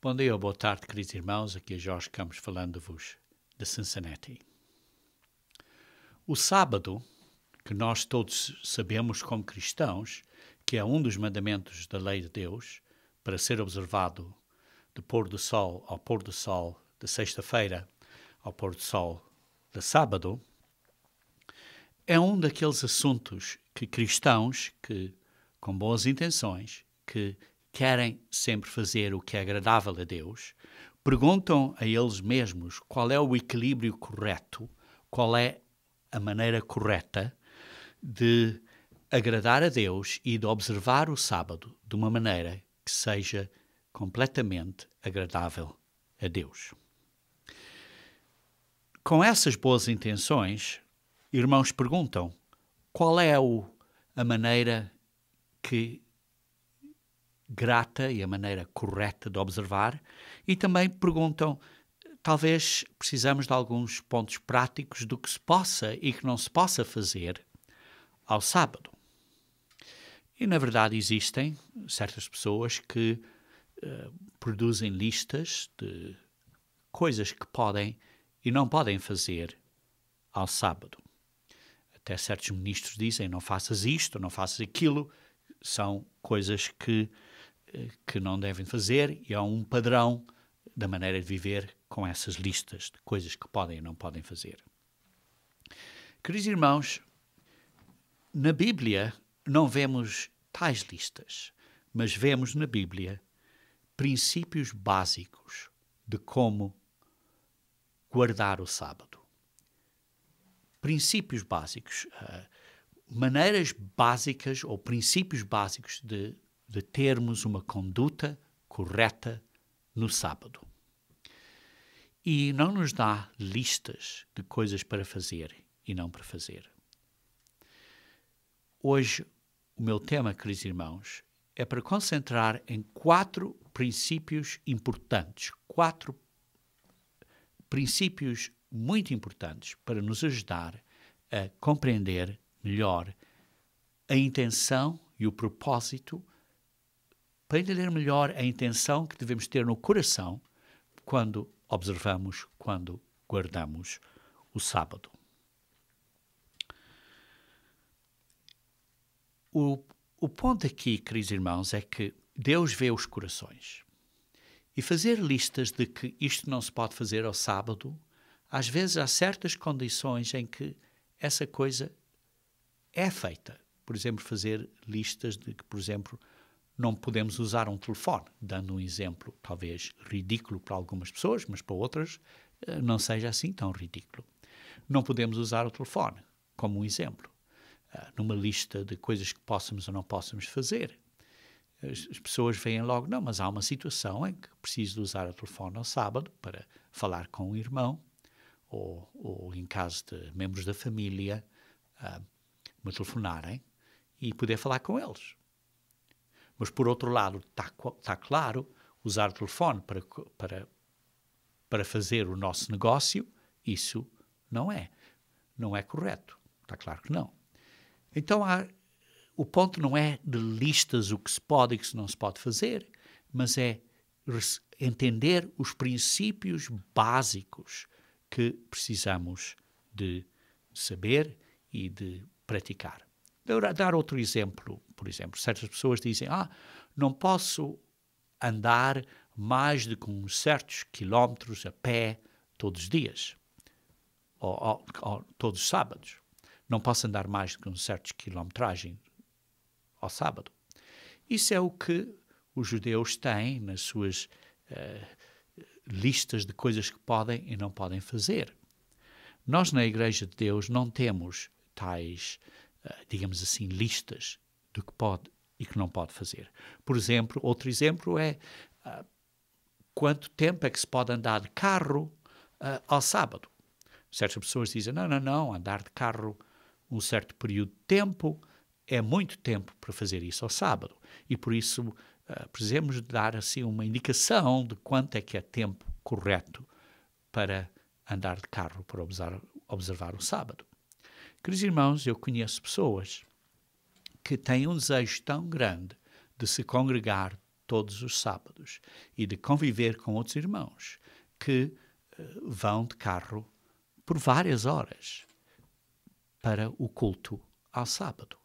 Bom dia ou boa tarde, queridos irmãos. Aqui é Jorge Campos falando-vos de Cincinnati. O sábado, que nós todos sabemos como cristãos, que é um dos mandamentos da lei de Deus, para ser observado de pôr do sol ao pôr do sol, de sexta-feira ao pôr do sol de sábado, é um daqueles assuntos que cristãos que, com boas intenções, que querem sempre fazer o que é agradável a Deus, perguntam a eles mesmos qual é o equilíbrio correto, qual é a maneira correta de agradar a Deus e de observar o sábado de uma maneira que seja completamente agradável a Deus. Com essas boas intenções, irmãos perguntam qual é a maneira grata e a maneira correta de observar, e também perguntam, talvez precisamos de alguns pontos práticos do que se possa e que não se possa fazer ao sábado. E, na verdade, existem certas pessoas que produzem listas de coisas que podem e não podem fazer ao sábado. Até certos ministros dizem, não faças isto, não faças aquilo. São coisas que não devem fazer, e há um padrão da maneira de viver com essas listas de coisas que podem e não podem fazer. Queridos irmãos, na Bíblia não vemos tais listas, mas vemos na Bíblia princípios básicos de como guardar o sábado. Princípios básicos, maneiras básicas ou princípios básicos de termos uma conduta correta no sábado. E não nos dá listas de coisas para fazer e não para fazer. Hoje, o meu tema, queridos irmãos, é para concentrar em 4 princípios importantes, 4 princípios muito importantes para nos ajudar a compreender melhor a intenção e o propósito, para entender melhor a intenção que devemos ter no coração quando observamos, quando guardamos o sábado. O ponto aqui, queridos irmãos, é que Deus vê os corações. E fazer listas de que isto não se pode fazer ao sábado, às vezes há certas condições em que essa coisa é feita. Por exemplo, fazer listas de que, por exemplo, não podemos usar um telefone, dando um exemplo talvez ridículo para algumas pessoas, mas para outras não seja assim tão ridículo. Não podemos usar o telefone como um exemplo, numa lista de coisas que possamos ou não possamos fazer. As pessoas veem logo, não, mas há uma situação em que preciso de usar o telefone ao sábado para falar com um irmão, ou em caso de membros da família, me telefonarem e poder falar com eles. Mas, por outro lado, está claro, usar o telefone para fazer o nosso negócio, isso não é correto. Está claro que não. Então, o ponto não é de listas o que se pode e o que não se pode fazer, mas é entender os princípios básicos que precisamos de saber e de praticar. Dar outro exemplo, por exemplo, certas pessoas dizem, não posso andar mais de uns certos quilómetros a pé todos os dias, ou todos os sábados. Não posso andar mais de uns certos quilometragem ao sábado. Isso é o que os judeus têm nas suas listas de coisas que podem e não podem fazer. Nós, na Igreja de Deus, não temos tais, digamos assim, listas do que pode e que não pode fazer. Por exemplo, outro exemplo é quanto tempo é que se pode andar de carro ao sábado. Certas pessoas dizem, não, andar de carro um certo período de tempo é muito tempo para fazer isso ao sábado. E por isso precisamos dar assim uma indicação de quanto é que é tempo correto para andar de carro para observar o sábado. Queridos irmãos, eu conheço pessoas que têm um desejo tão grande de se congregar todos os sábados e de conviver com outros irmãos que vão de carro por várias horas para o culto ao sábado,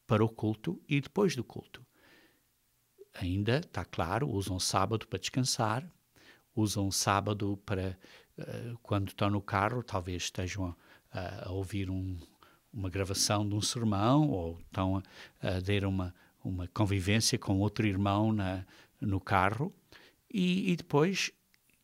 para o culto e depois do culto. Ainda, está claro, usam o sábado para descansar, usam o sábado para, quando estão no carro, talvez estejam a ouvir uma gravação de um sermão, ou estão a ter uma convivência com outro irmão no carro, e depois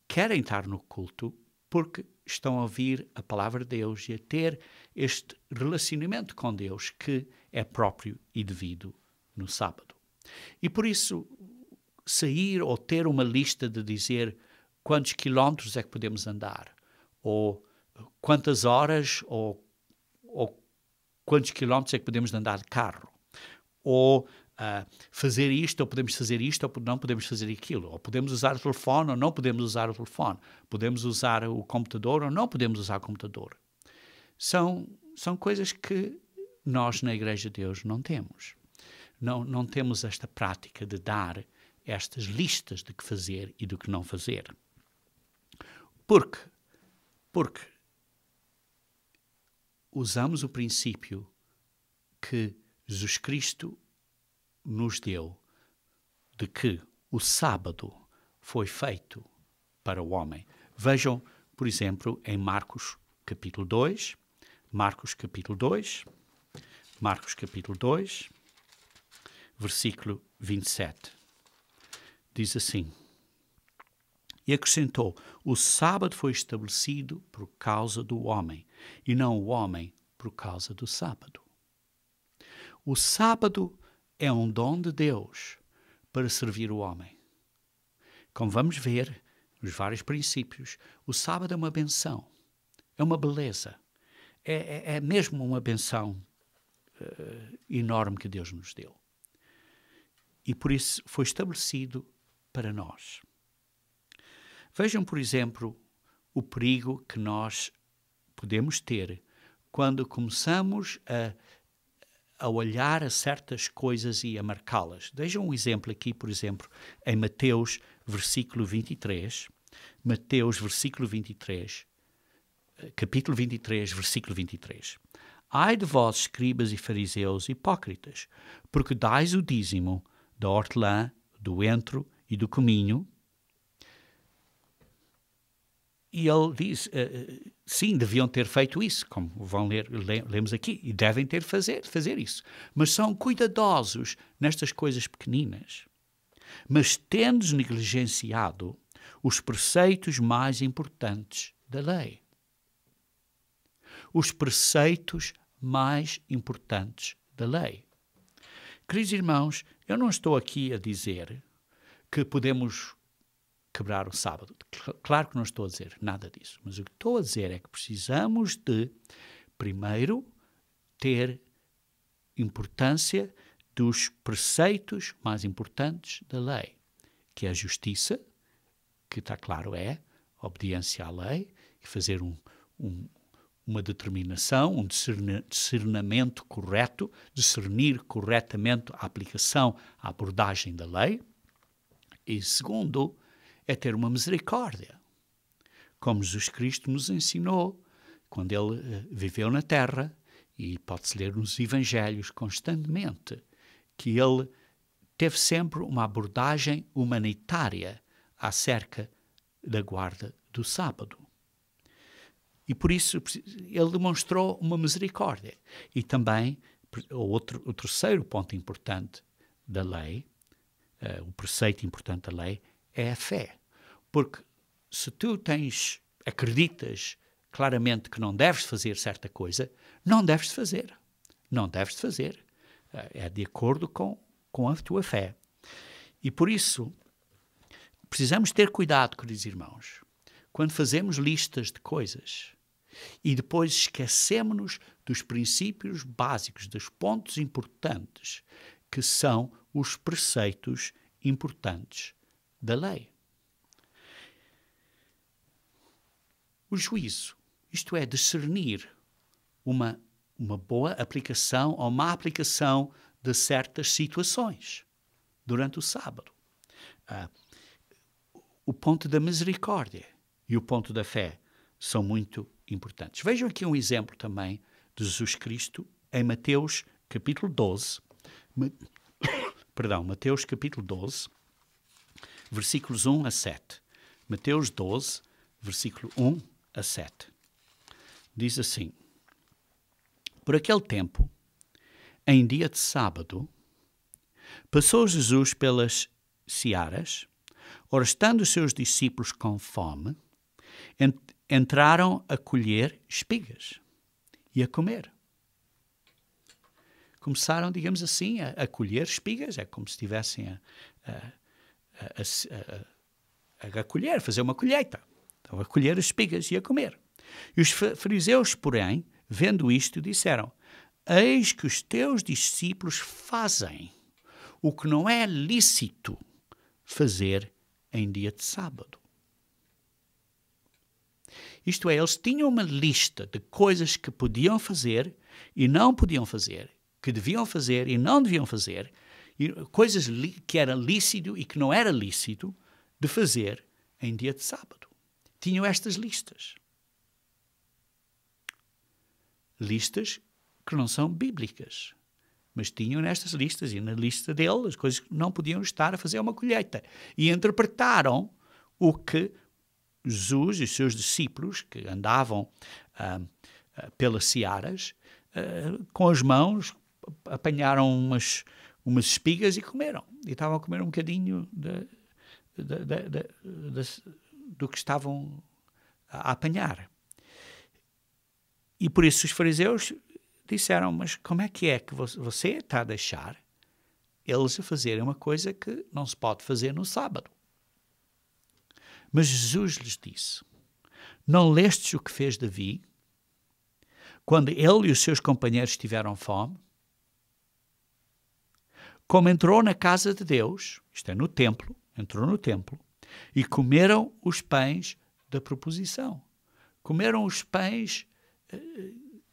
querem estar no culto porque estão a ouvir a palavra de Deus e a ter este relacionamento com Deus que é próprio e devido no sábado. E por isso, sair ou ter uma lista de dizer quantos quilómetros é que podemos andar, ou quantas horas, ou quantos quilómetros é que podemos andar de carro, ou fazer isto, ou podemos fazer isto, ou não podemos fazer aquilo, ou podemos usar o telefone, ou não podemos usar o telefone, podemos usar o computador, ou não podemos usar o computador. São coisas que nós na Igreja de Deus não temos. Não temos esta prática de dar estas listas de que fazer e do que não fazer. Porque usamos o princípio que Jesus Cristo nos deu de que o sábado foi feito para o homem. Vejam, por exemplo, em Marcos capítulo 2, versículo 27. Diz assim: e acrescentou, o sábado foi estabelecido por causa do homem, e não o homem por causa do sábado. O sábado é um dom de Deus para servir o homem. Como vamos ver nos vários princípios, o sábado é uma benção, é uma beleza, é mesmo uma benção enorme que Deus nos deu. E por isso foi estabelecido para nós. Vejam, por exemplo, o perigo que nós podemos ter quando começamos a olhar a certas coisas e a marcá-las. Vejam um exemplo aqui, por exemplo, em Mateus, versículo 23. Mateus, versículo 23, capítulo 23, versículo 23. Ai de vós, escribas e fariseus hipócritas, porque dais o dízimo da hortelã, do entro e do cominho. E ele diz, sim, deviam ter feito isso, como vão lemos aqui, e devem ter fazer isso. Mas são cuidadosos nestas coisas pequeninas. Mas tendes negligenciado os preceitos mais importantes da lei. Os preceitos mais importantes da lei. Queridos irmãos, eu não estou aqui a dizer que podemos quebrar o sábado. Claro que não estou a dizer nada disso, mas o que estou a dizer é que precisamos de, primeiro, ter importância dos preceitos mais importantes da lei, que é a justiça, que está claro é obediência à lei, e fazer uma determinação, um discernimento correto, discernir corretamente a aplicação, a abordagem da lei. E segundo, é ter uma misericórdia, como Jesus Cristo nos ensinou quando ele viveu na terra, e pode-se ler nos Evangelhos constantemente, que ele teve sempre uma abordagem humanitária acerca da guarda do sábado. E por isso ele demonstrou uma misericórdia. E também, o terceiro ponto importante da lei, o preceito importante da lei, é a fé. Porque se tu acreditas claramente que não deves fazer certa coisa, não deves fazer. Não deves fazer. É de acordo com a tua fé. E por isso, precisamos ter cuidado, queridos irmãos, quando fazemos listas de coisas e depois esquecemos-nos dos princípios básicos, dos pontos importantes, que são os preceitos importantes da lei. O juízo, isto é, discernir uma boa aplicação ou má aplicação de certas situações durante o sábado. O ponto da misericórdia e o ponto da fé são muito importantes. Vejam aqui um exemplo também de Jesus Cristo em Mateus capítulo 12. Mateus capítulo 12, versículos 1 a 7. Mateus 12, versículo 1 a 7. Diz assim: Por aquele tempo, em dia de sábado, passou Jesus pelas searas. Ora, estando os seus discípulos com fome, entraram a colher espigas e a comer. Começaram, digamos assim, a colher espigas. É como se estivessem a colher, fazer uma colheita. Então, a colher as espigas e a comer. E os fariseus, porém, vendo isto, disseram: Eis que os teus discípulos fazem o que não é lícito fazer em dia de sábado. Isto é, eles tinham uma lista de coisas que podiam fazer e não podiam fazer, que deviam fazer e não deviam fazer, e coisas que era lícito e que não era lícito de fazer em dia de sábado. Tinham estas listas. Listas que não são bíblicas, mas tinham nestas listas, e na lista deles, as coisas que não podiam estar a fazer uma colheita. E interpretaram o que Jesus e os seus discípulos, que andavam pelas searas, com as mãos, apanharam umas espigas e comeram. E estavam a comer um bocadinho do que estavam a apanhar. E por isso os fariseus disseram: Mas como é que você está a deixar eles a fazerem uma coisa que não se pode fazer no sábado? Mas Jesus lhes disse: Não lestes o que fez Davi, quando ele e os seus companheiros tiveram fome? Como entrou na casa de Deus, isto é, no templo, entrou no templo, e comeram os pães da proposição. Comeram os pães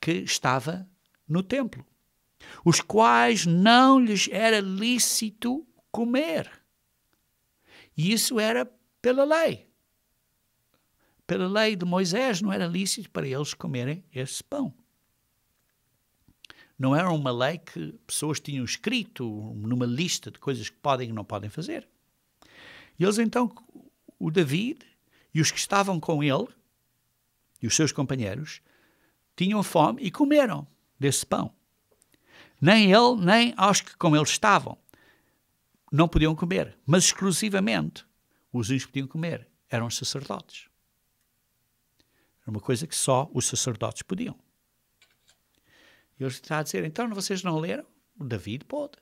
que estava no templo, os quais não lhes era lícito comer. E isso era pela lei. Pela lei de Moisés não era lícito para eles comerem esse pão. Não era uma lei que pessoas tinham escrito numa lista de coisas que podem e não podem fazer. E eles então, o David e os que estavam com ele, e os seus companheiros, tinham fome e comeram desse pão. Nem ele, nem aos que com ele estavam não podiam comer, mas exclusivamente os únicos que podiam comer eram os sacerdotes. Era uma coisa que só os sacerdotes podiam. E ele está a dizer: Então vocês não leram? O David pôde.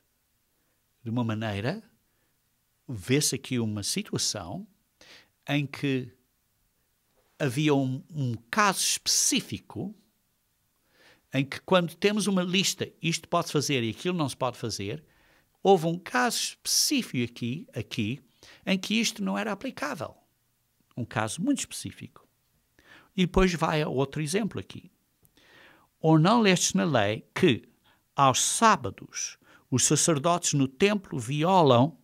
De uma maneira, vê-se aqui uma situação em que havia um caso específico em que, quando temos uma lista, isto pode fazer e aquilo não se pode fazer, houve um caso específico aqui em que isto não era aplicável. Um caso muito específico. E depois vai a outro exemplo aqui. Ou não lestes na lei que, aos sábados, os sacerdotes no templo violam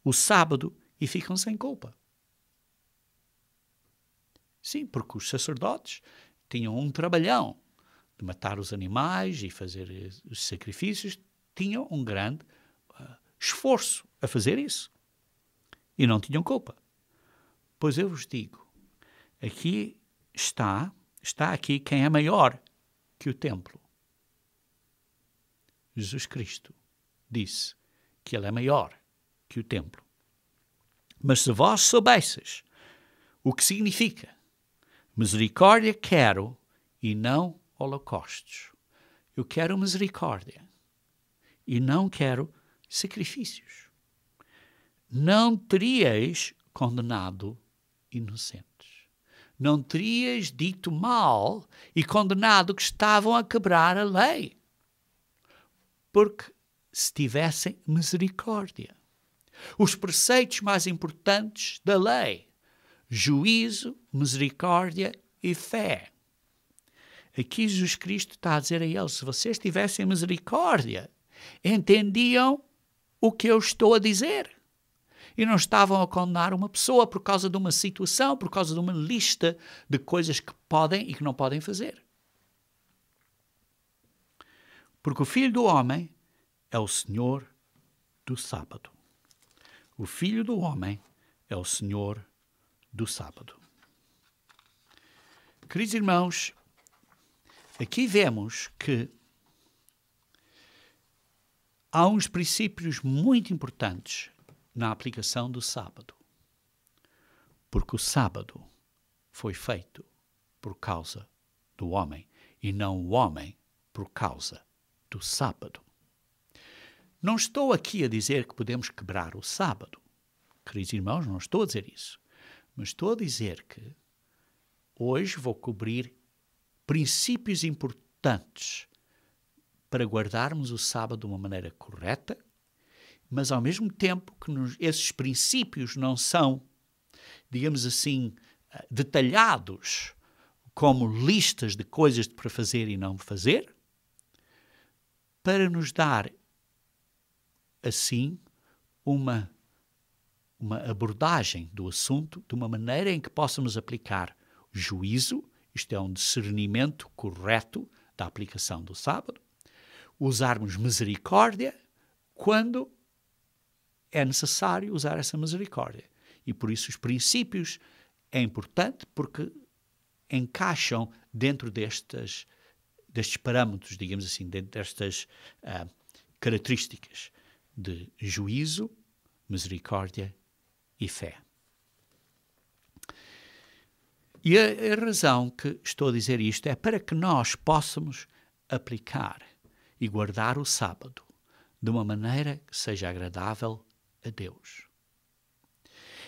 o sábado e ficam sem culpa? Sim, porque os sacerdotes tinham um trabalhão de matar os animais e fazer os sacrifícios, tinham um grande esforço a fazer isso. E não tinham culpa. Pois eu vos digo, aqui está aqui quem é maior que o templo. Jesus Cristo disse que ele é maior que o templo. Mas se vós soubesseis o que significa misericórdia quero e não holocaustos. Eu quero misericórdia e não quero sacrifícios. Não teríeis condenado inocentes. Não teríeis dito mal e condenado que estavam a quebrar a lei. Porque se tivessem misericórdia. Os preceitos mais importantes da lei: juízo, misericórdia e fé. Aqui Jesus Cristo está a dizer a eles: se vocês tivessem misericórdia, entendiam o que eu estou a dizer. E não estavam a condenar uma pessoa por causa de uma situação, por causa de uma lista de coisas que podem e que não podem fazer. Porque o Filho do Homem é o Senhor do sábado. O Filho do Homem é o Senhor do sábado. Queridos irmãos, aqui vemos que há uns princípios muito importantes na aplicação do sábado. Porque o sábado foi feito por causa do homem e não o homem por causa do sábado. Não estou aqui a dizer que podemos quebrar o sábado. Queridos irmãos, não estou a dizer isso. Mas estou a dizer que hoje vou cobrir princípios importantes para guardarmos o sábado de uma maneira correta, mas ao mesmo tempo que esses princípios não são, digamos assim, detalhados como listas de coisas para fazer e não fazer, para nos dar, assim, uma abordagem do assunto de uma maneira em que possamos aplicar juízo, isto é um discernimento correto da aplicação do sábado, usarmos misericórdia quando é necessário usar essa misericórdia. E por isso os princípios é importante porque encaixam dentro destes parâmetros, digamos assim, dentro destas características de juízo, misericórdia e fé. E a razão que estou a dizer isto é para que nós possamos aplicar e guardar o sábado de uma maneira que seja agradável a Deus.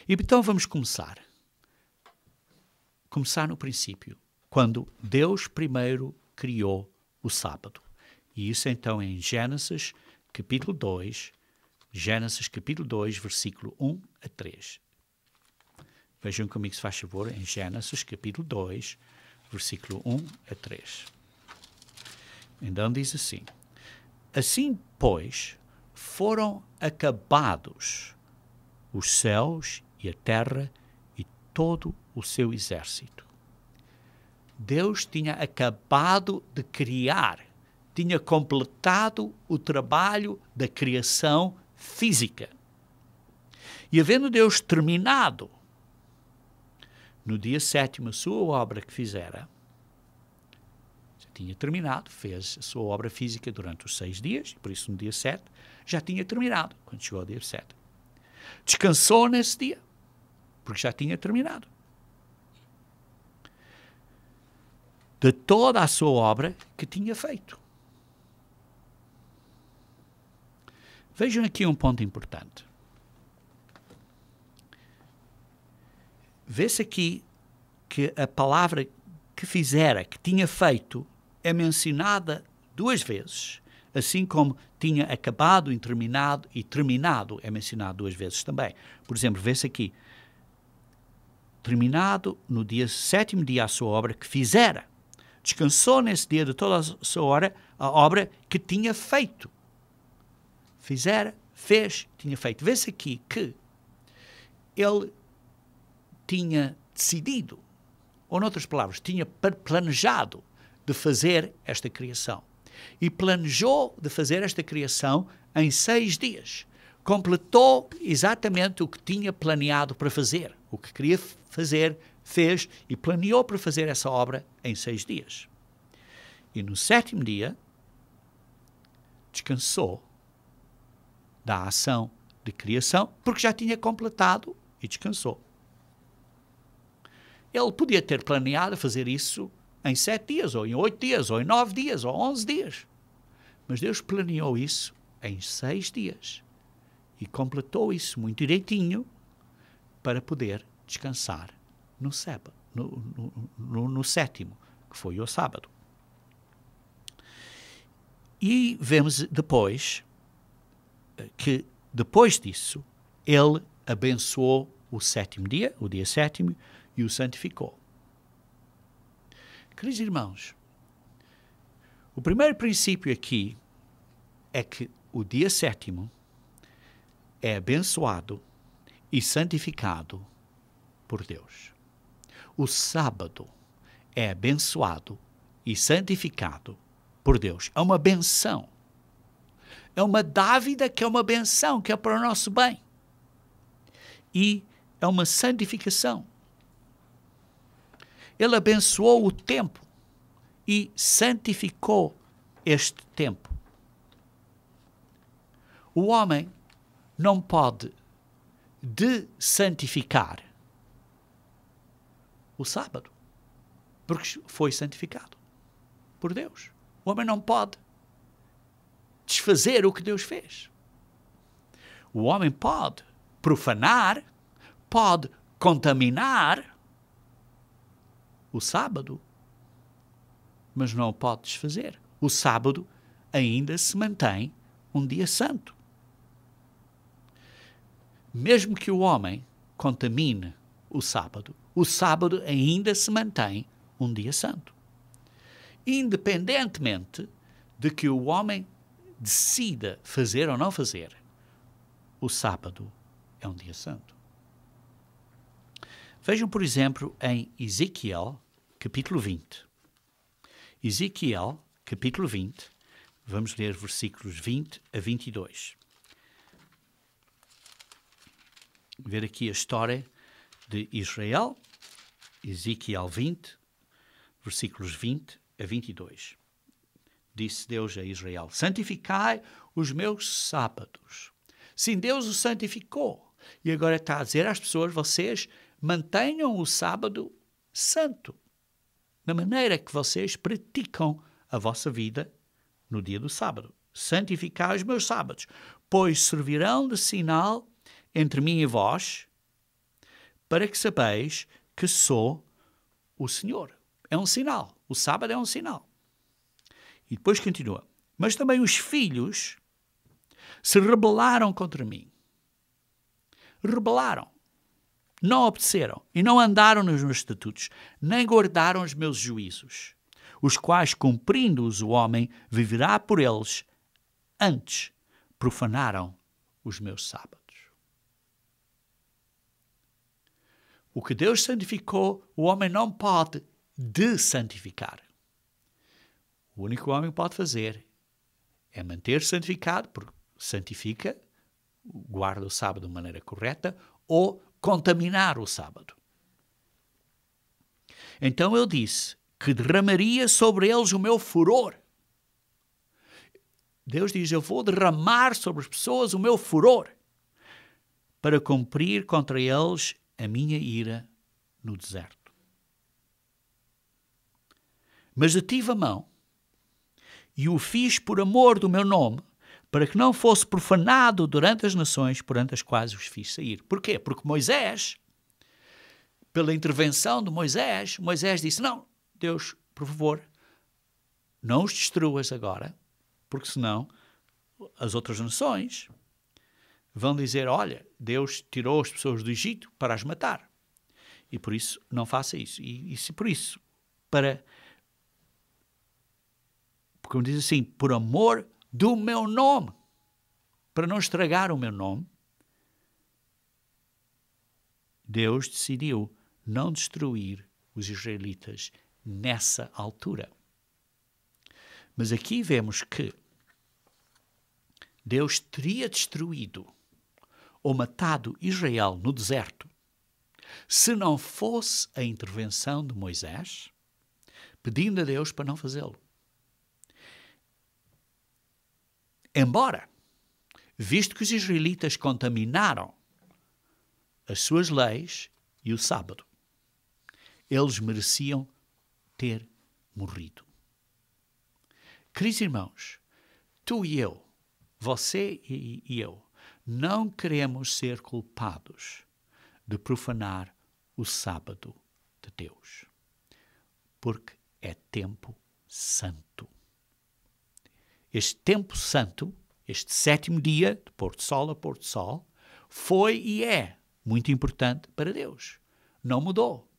E então vamos começar. Começar no princípio, quando Deus primeiro criou o sábado. E isso então é em Gênesis capítulo 2, versículo 1 a 3. Vejam comigo, se faz favor, em Gênesis capítulo 2, versículo 1 a 3. Então diz assim: Assim, pois, foram acabados os céus e a terra e todo o seu exército. Deus tinha acabado de criar, tinha completado o trabalho da criação física. E havendo Deus terminado no dia 7º a sua obra que fizera, já tinha terminado, fez a sua obra física durante os 6 dias, e por isso no dia 7 já tinha terminado, quando chegou ao dia 7. Descansou nesse dia, porque já tinha terminado. De toda a sua obra que tinha feito. Vejam aqui um ponto importante. Vê-se aqui que a palavra que fizera, que tinha feito, é mencionada 2 vezes, assim como tinha acabado, terminado e terminado é mencionado 2 vezes também. Por exemplo, vê-se aqui, terminado no dia 7º dia a sua obra que fizera. Descansou nesse dia de toda a sua obra que tinha feito. Fizera, fez, tinha feito. Vê-se aqui que ele tinha decidido, ou noutras palavras, tinha planejado de fazer esta criação. E planejou de fazer esta criação em 6 dias. Completou exatamente o que tinha planeado para fazer. O que queria fazer, fez e planeou para fazer essa obra em 6 dias. E no 7º dia, descansou da ação de criação, porque já tinha completado e descansou. Ele podia ter planeado fazer isso em 7 dias, ou em 8 dias, ou em 9 dias, ou 11 dias. Mas Deus planeou isso em 6 dias. E completou isso muito direitinho para poder descansar no sábado, no 7º, que foi o sábado. E vemos depois que, depois disso, ele abençoou o 7º dia, o dia 7º, e o santificou. Queridos irmãos, o primeiro princípio aqui é que o dia 7º é abençoado e santificado por Deus. O sábado é abençoado e santificado por Deus. É uma benção. É uma dávida que é uma benção, que é para o nosso bem. E é uma santificação. Ele abençoou o tempo e santificou este tempo. O homem não pode santificar o sábado, porque foi santificado por Deus. O homem não pode desfazer o que Deus fez. O homem pode profanar, pode contaminar o sábado, mas não o pode desfazer. O sábado ainda se mantém um dia santo. Mesmo que o homem contamine o sábado ainda se mantém um dia santo. Independentemente de que o homem decida fazer ou não fazer, o sábado é um dia santo. Vejam, por exemplo, em Ezequiel, capítulo 20. Ezequiel, capítulo 20, vamos ler versículos 20 a 22. Ver aqui a história de Israel, Ezequiel 20, versículos 20 a 22. Disse Deus a Israel: santificai os meus sábados. Sim, Deus o santificou. E agora está a dizer às pessoas: vocês mantenham o sábado santo, na maneira que vocês praticam a vossa vida no dia do sábado. Santificai os meus sábados, pois servirão de sinal entre mim e vós, para que sabeis que sou o Senhor. É um sinal. O sábado é um sinal. E depois continua: mas também os filhos se rebelaram contra mim. Rebelaram. Não obedeceram e não andaram nos meus estatutos, nem guardaram os meus juízos, os quais, cumprindo-os, o homem viverá por eles. Antes profanaram os meus sábados. O que Deus santificou, o homem não pode desantificar. O único que o homem pode fazer é manter santificado, porque santifica, guarda o sábado de maneira correta, ou contaminar o sábado. Então eu disse que derramaria sobre eles o meu furor. Deus diz: eu vou derramar sobre as pessoas o meu furor, para cumprir contra eles a minha ira no deserto. Mas detive a mão e o fiz por amor do meu nome, para que não fosse profanado durante as nações perante as quais os fiz sair. Porquê? Porque Moisés, pela intervenção de Moisés disse: não, Deus, por favor, não os destruas agora, porque senão as outras nações vão dizer: olha, Deus tirou as pessoas do Egito para as matar. E por isso não faça isso. E por isso, como diz assim, por amor do meu nome, para não estragar o meu nome, Deus decidiu não destruir os israelitas nessa altura. Mas aqui vemos que Deus teria destruído ou matado Israel no deserto se não fosse a intervenção de Moisés, pedindo a Deus para não fazê-lo. Embora, visto que os israelitas contaminaram as suas leis e o sábado, eles mereciam ter morrido. Queridos irmãos, tu e eu, você e eu, não queremos ser culpados de profanar o sábado de Deus, porque é tempo santo. Este tempo santo, este sétimo dia, de pôr do sol a pôr do sol, foi e é muito importante para Deus. Não mudou.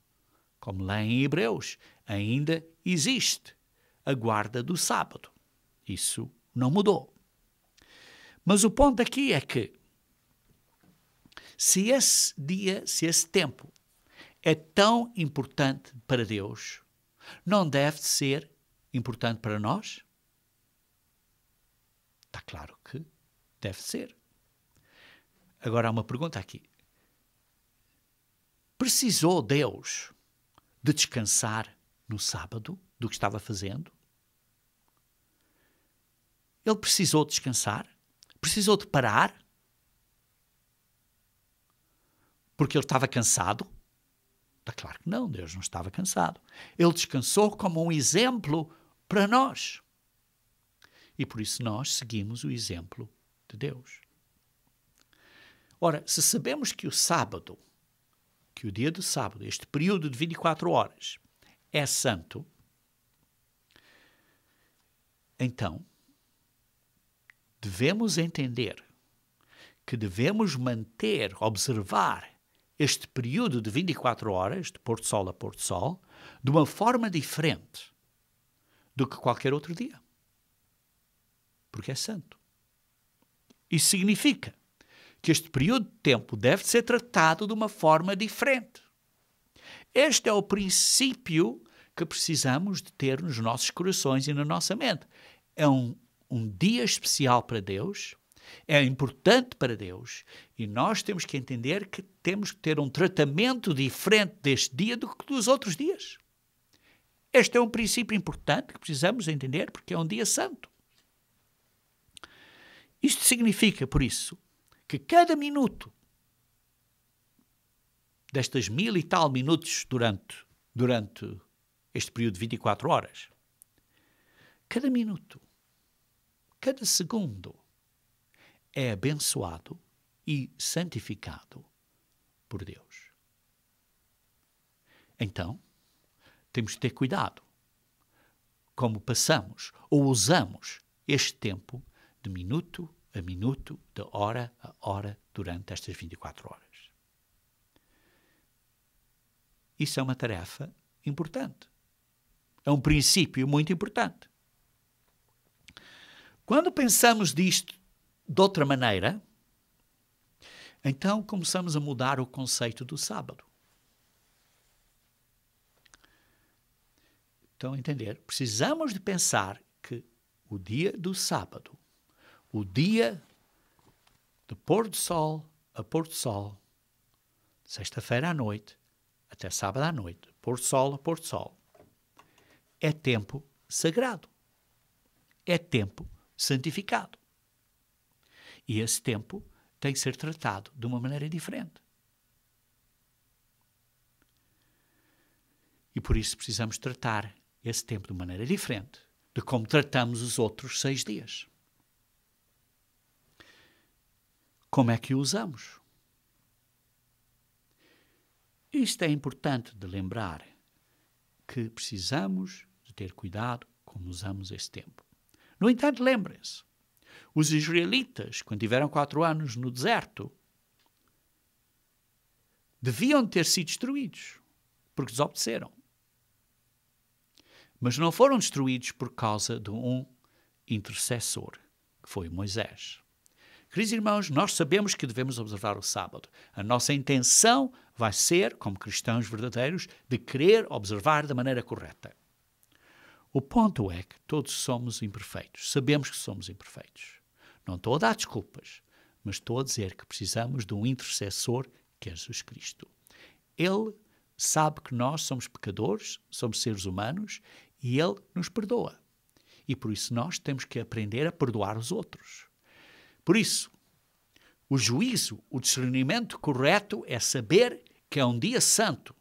Como lá em Hebreus, ainda existe a guarda do sábado. Isso não mudou. Mas o ponto aqui é que Se esse dia, se esse tempo é tão importante para Deus, não deve ser importante para nós? Está claro que deve ser. Agora há uma pergunta aqui. Precisou Deus de descansar no sábado do que estava fazendo? Ele precisou descansar? Precisou de parar? Porque ele estava cansado? Está claro que não, Deus não estava cansado. Ele descansou como um exemplo para nós. E por isso nós seguimos o exemplo de Deus. Ora, se sabemos que o sábado, que o dia do sábado, este período de 24 horas, é santo, então devemos entender que devemos manter, observar este período de 24 horas, de pôr do sol a pôr do sol, de uma forma diferente do que qualquer outro dia. Porque é santo. Isso significa que este período de tempo deve ser tratado de uma forma diferente. Este é o princípio que precisamos de ter nos nossos corações e na nossa mente. É um dia especial para Deus, é importante para Deus, e nós temos que entender que temos que ter um tratamento diferente deste dia do que dos outros dias. Este é um princípio importante que precisamos entender porque é um dia santo. Isto significa, por isso, que cada minuto destas 1000 e tal minutos durante este período de 24 horas, cada minuto, cada segundo é abençoado e santificado por Deus. Então, temos de ter cuidado como passamos ou usamos este tempo de minuto a minuto, de hora a hora, durante estas 24 horas. Isso é uma tarefa importante. É um princípio muito importante. Quando pensamos disto de outra maneira, então começamos a mudar o conceito do sábado. Estão a entender? Precisamos de pensar que o dia do sábado, o dia de pôr do sol a pôr do sol, sexta-feira à noite até sábado à noite, pôr do sol a pôr do sol, é tempo sagrado. É tempo santificado. E esse tempo tem que ser tratado de uma maneira diferente. E por isso precisamos tratar esse tempo de maneira diferente de como tratamos os outros 6 dias. Como é que o usamos? Isto é importante de lembrar, que precisamos de ter cuidado como usamos esse tempo. No entanto, lembrem-se, os israelitas, quando tiveram 4 anos no deserto, deviam ter sido destruídos, porque desobedeceram. Mas não foram destruídos por causa de um intercessor, que foi Moisés. Queridos irmãos, nós sabemos que devemos observar o sábado. A nossa intenção vai ser, como cristãos verdadeiros, de querer observar da maneira correta. O ponto é que todos somos imperfeitos. Sabemos que somos imperfeitos. Não estou a dar desculpas, mas estou a dizer que precisamos de um intercessor, que é Jesus Cristo. Ele sabe que nós somos pecadores, somos seres humanos, e Ele nos perdoa. E por isso nós temos que aprender a perdoar os outros. Por isso, o juízo, o discernimento correto é saber que é um dia santo.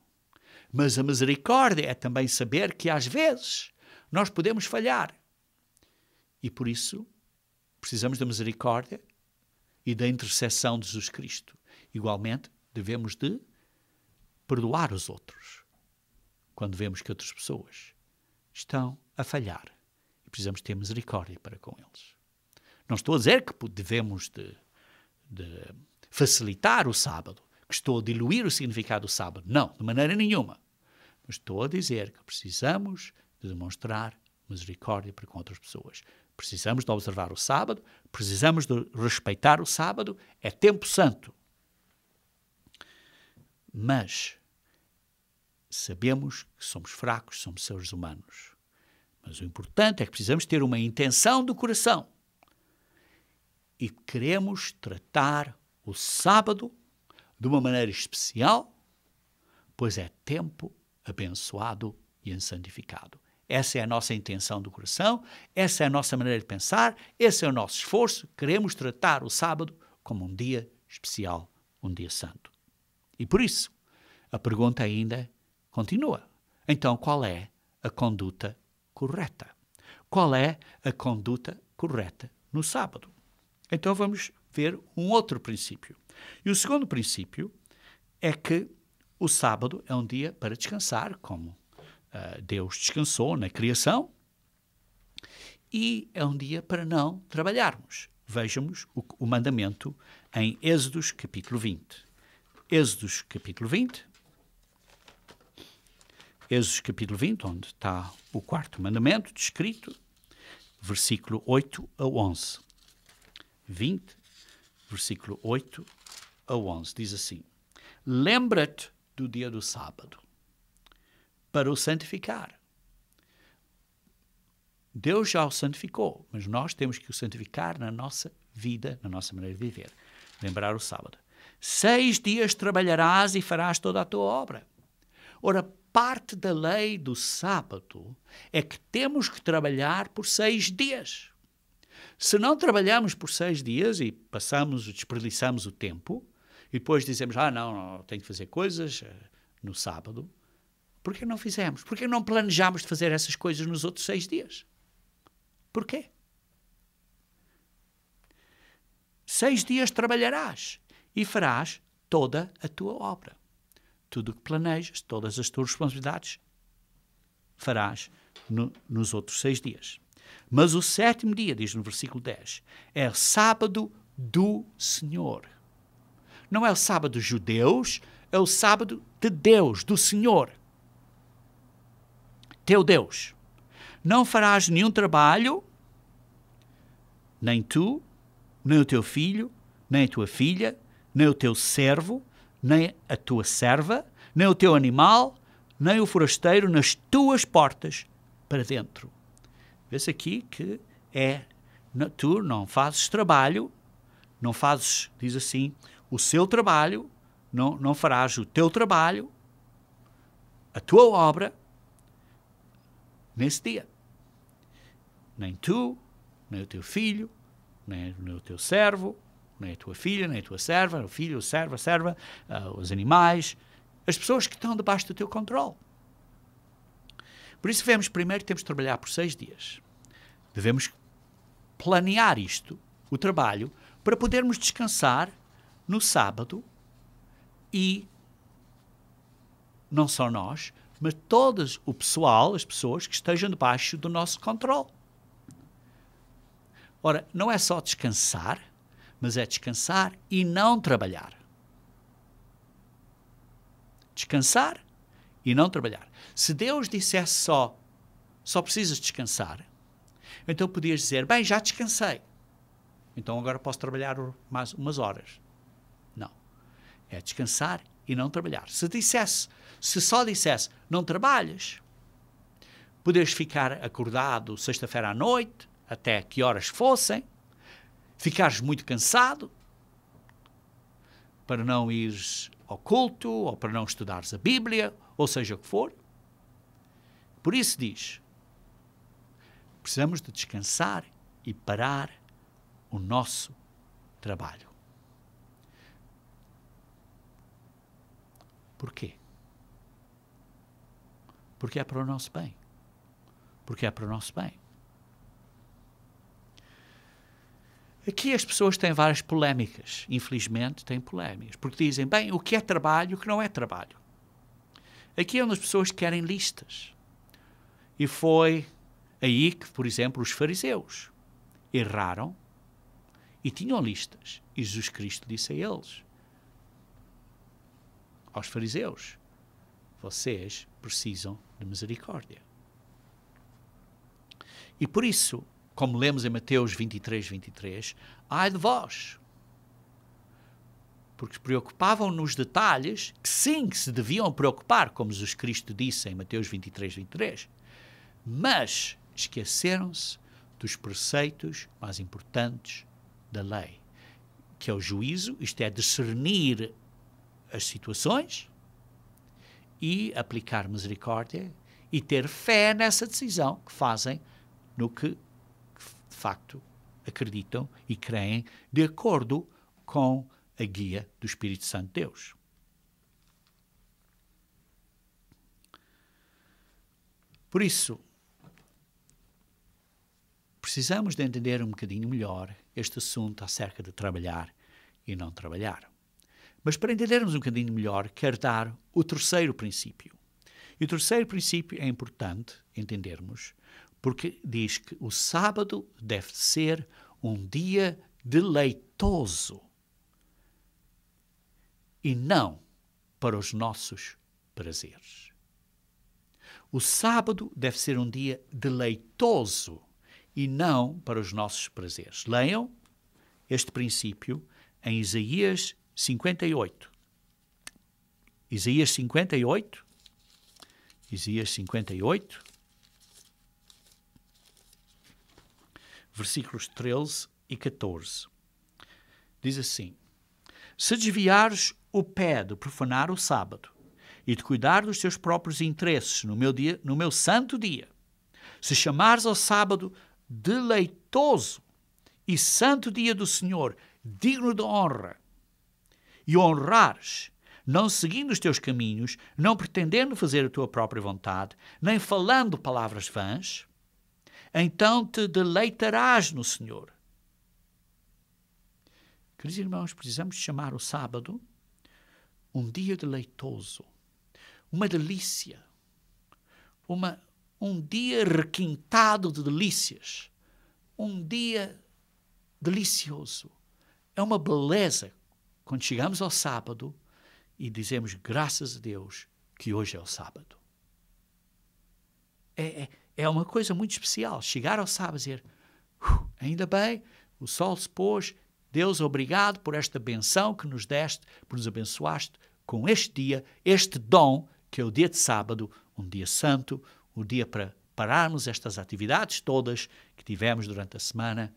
Mas a misericórdia é também saber que às vezes nós podemos falhar. E por isso precisamos da misericórdia e da intercessão de Jesus Cristo. Igualmente, devemos de perdoar os outros quando vemos que outras pessoas estão a falhar. E precisamos ter misericórdia para com eles. Não estou a dizer que devemos de facilitar o sábado, que estou a diluir o significado do sábado. Não, de maneira nenhuma. Mas estou a dizer que precisamos de demonstrar misericórdia para com outras pessoas. Precisamos de observar o sábado, precisamos de respeitar o sábado, é tempo santo. Mas sabemos que somos fracos, somos seres humanos. Mas o importante é que precisamos ter uma intenção do coração. E queremos tratar o sábado de uma maneira especial, pois é tempo abençoado e santificado. Essa é a nossa intenção do coração, essa é a nossa maneira de pensar, esse é o nosso esforço. Queremos tratar o sábado como um dia especial, um dia santo. E por isso, a pergunta ainda continua. Então, qual é a conduta correta? Qual é a conduta correta no sábado? Então, vamos ver um outro princípio. E o segundo princípio é que o sábado é um dia para descansar, como Deus descansou na criação, e é um dia para não trabalharmos. Vejamos o mandamento em Êxodos capítulo 20. Êxodos capítulo 20. Êxodos capítulo 20, onde está o quarto mandamento descrito, versículo 8 a 11. 20, versículo 8 a 11, diz assim: Lembra-te do dia do sábado, para o santificar. Deus já o santificou, mas nós temos que o santificar na nossa vida, na nossa maneira de viver. Lembrar o sábado. 6 dias trabalharás e farás toda a tua obra. Ora, parte da lei do sábado é que temos que trabalhar por 6 dias. Se não trabalhamos por 6 dias e desperdiçamos o tempo, e depois dizemos, não, tenho que fazer coisas no sábado, por que não fizemos? Por que não planejamos de fazer essas coisas nos outros 6 dias? Por quê? 6 dias trabalharás e farás toda a tua obra. Tudo o que planejas, todas as tuas responsabilidades, farás nos outros 6 dias. Mas o 7º dia, diz no versículo 10, é o sábado do Senhor. Não é o sábado dos judeus, é o sábado de Deus, do Senhor. Teu Deus. Não farás nenhum trabalho, nem tu, nem o teu filho, nem a tua filha, nem o teu servo, nem a tua serva, nem o teu animal, nem o forasteiro nas tuas portas para dentro. Vê-se aqui que tu não fazes trabalho, não fazes, diz assim, o seu trabalho, não farás o teu trabalho, a tua obra, nesse dia. Nem tu, nem o teu filho, nem o teu servo, nem a tua filha, nem a tua serva, o filho, o servo, a serva, os animais, as pessoas que estão debaixo do teu controle. Por isso devemos primeiro temos de trabalhar por 6 dias. Devemos planear isto, o trabalho, para podermos descansar no sábado e não só nós, mas todo o pessoal, as pessoas que estejam debaixo do nosso controle. Ora, não é só descansar, mas é descansar e não trabalhar. Descansar e não trabalhar. Se Deus dissesse só precisas descansar, então podias dizer, bem, já descansei, então agora posso trabalhar mais umas horas. Não. É descansar e não trabalhar. Se só dissesse, não trabalhas, podias ficar acordado sexta-feira à noite, até que horas fossem, ficares muito cansado, para não ires ao culto, ou para não estudares a Bíblia, ou seja o que for. Por isso diz, precisamos de descansar e parar o nosso trabalho. Porquê? Porque é para o nosso bem. Porque é para o nosso bem. Aqui as pessoas têm várias polémicas. Infelizmente, têm polémicas. Porque dizem, bem, o que é trabalho e o que não é trabalho. Aqui é onde as pessoas querem listas. E foi aí que, por exemplo, os fariseus erraram e tinham listas. E Jesus Cristo disse a eles, aos fariseus, vocês precisam de misericórdia. E por isso, como lemos em Mateus 23, 23, ai de vós, porque se preocupavam nos detalhes, que sim, que se deviam preocupar, como Jesus Cristo disse em Mateus 23, mas esqueceram-se dos preceitos mais importantes da lei, que é o juízo, isto é, discernir as situações e aplicar misericórdia e ter fé nessa decisão que fazem no que de facto acreditam e creem de acordo com a guia do Espírito Santo de Deus. Por isso, precisamos de entender um bocadinho melhor este assunto acerca de trabalhar e não trabalhar. Mas para entendermos um bocadinho melhor, quero dar o terceiro princípio. E o terceiro princípio é importante entendermos, porque diz que o sábado deve ser um dia deleitoso e não para os nossos prazeres. O sábado deve ser um dia deleitoso e não para os nossos prazeres. Leiam este princípio em Isaías 58. Isaías 58, versículos 13 e 14. Diz assim: se desviares o pé de profanar o sábado e de cuidar dos teus próprios interesses no meu santo dia, se chamares ao sábado deleitoso e santo dia do Senhor, digno de honra, e honrares, não seguindo os teus caminhos, não pretendendo fazer a tua própria vontade, nem falando palavras vãs, então te deleitarás no Senhor. Queridos irmãos, precisamos chamar o sábado um dia deleitoso, uma delícia, um dia requintado de delícias, um dia delicioso. É uma beleza quando chegamos ao sábado e dizemos graças a Deus que hoje é o sábado. É uma coisa muito especial chegar ao sábado e dizer ainda bem, o sol se pôs, Deus, obrigado por esta benção que nos deste, por nos abençoaste com este dia, este dom, que é o dia de sábado, um dia santo, um dia para pararmos estas atividades todas que tivemos durante a semana.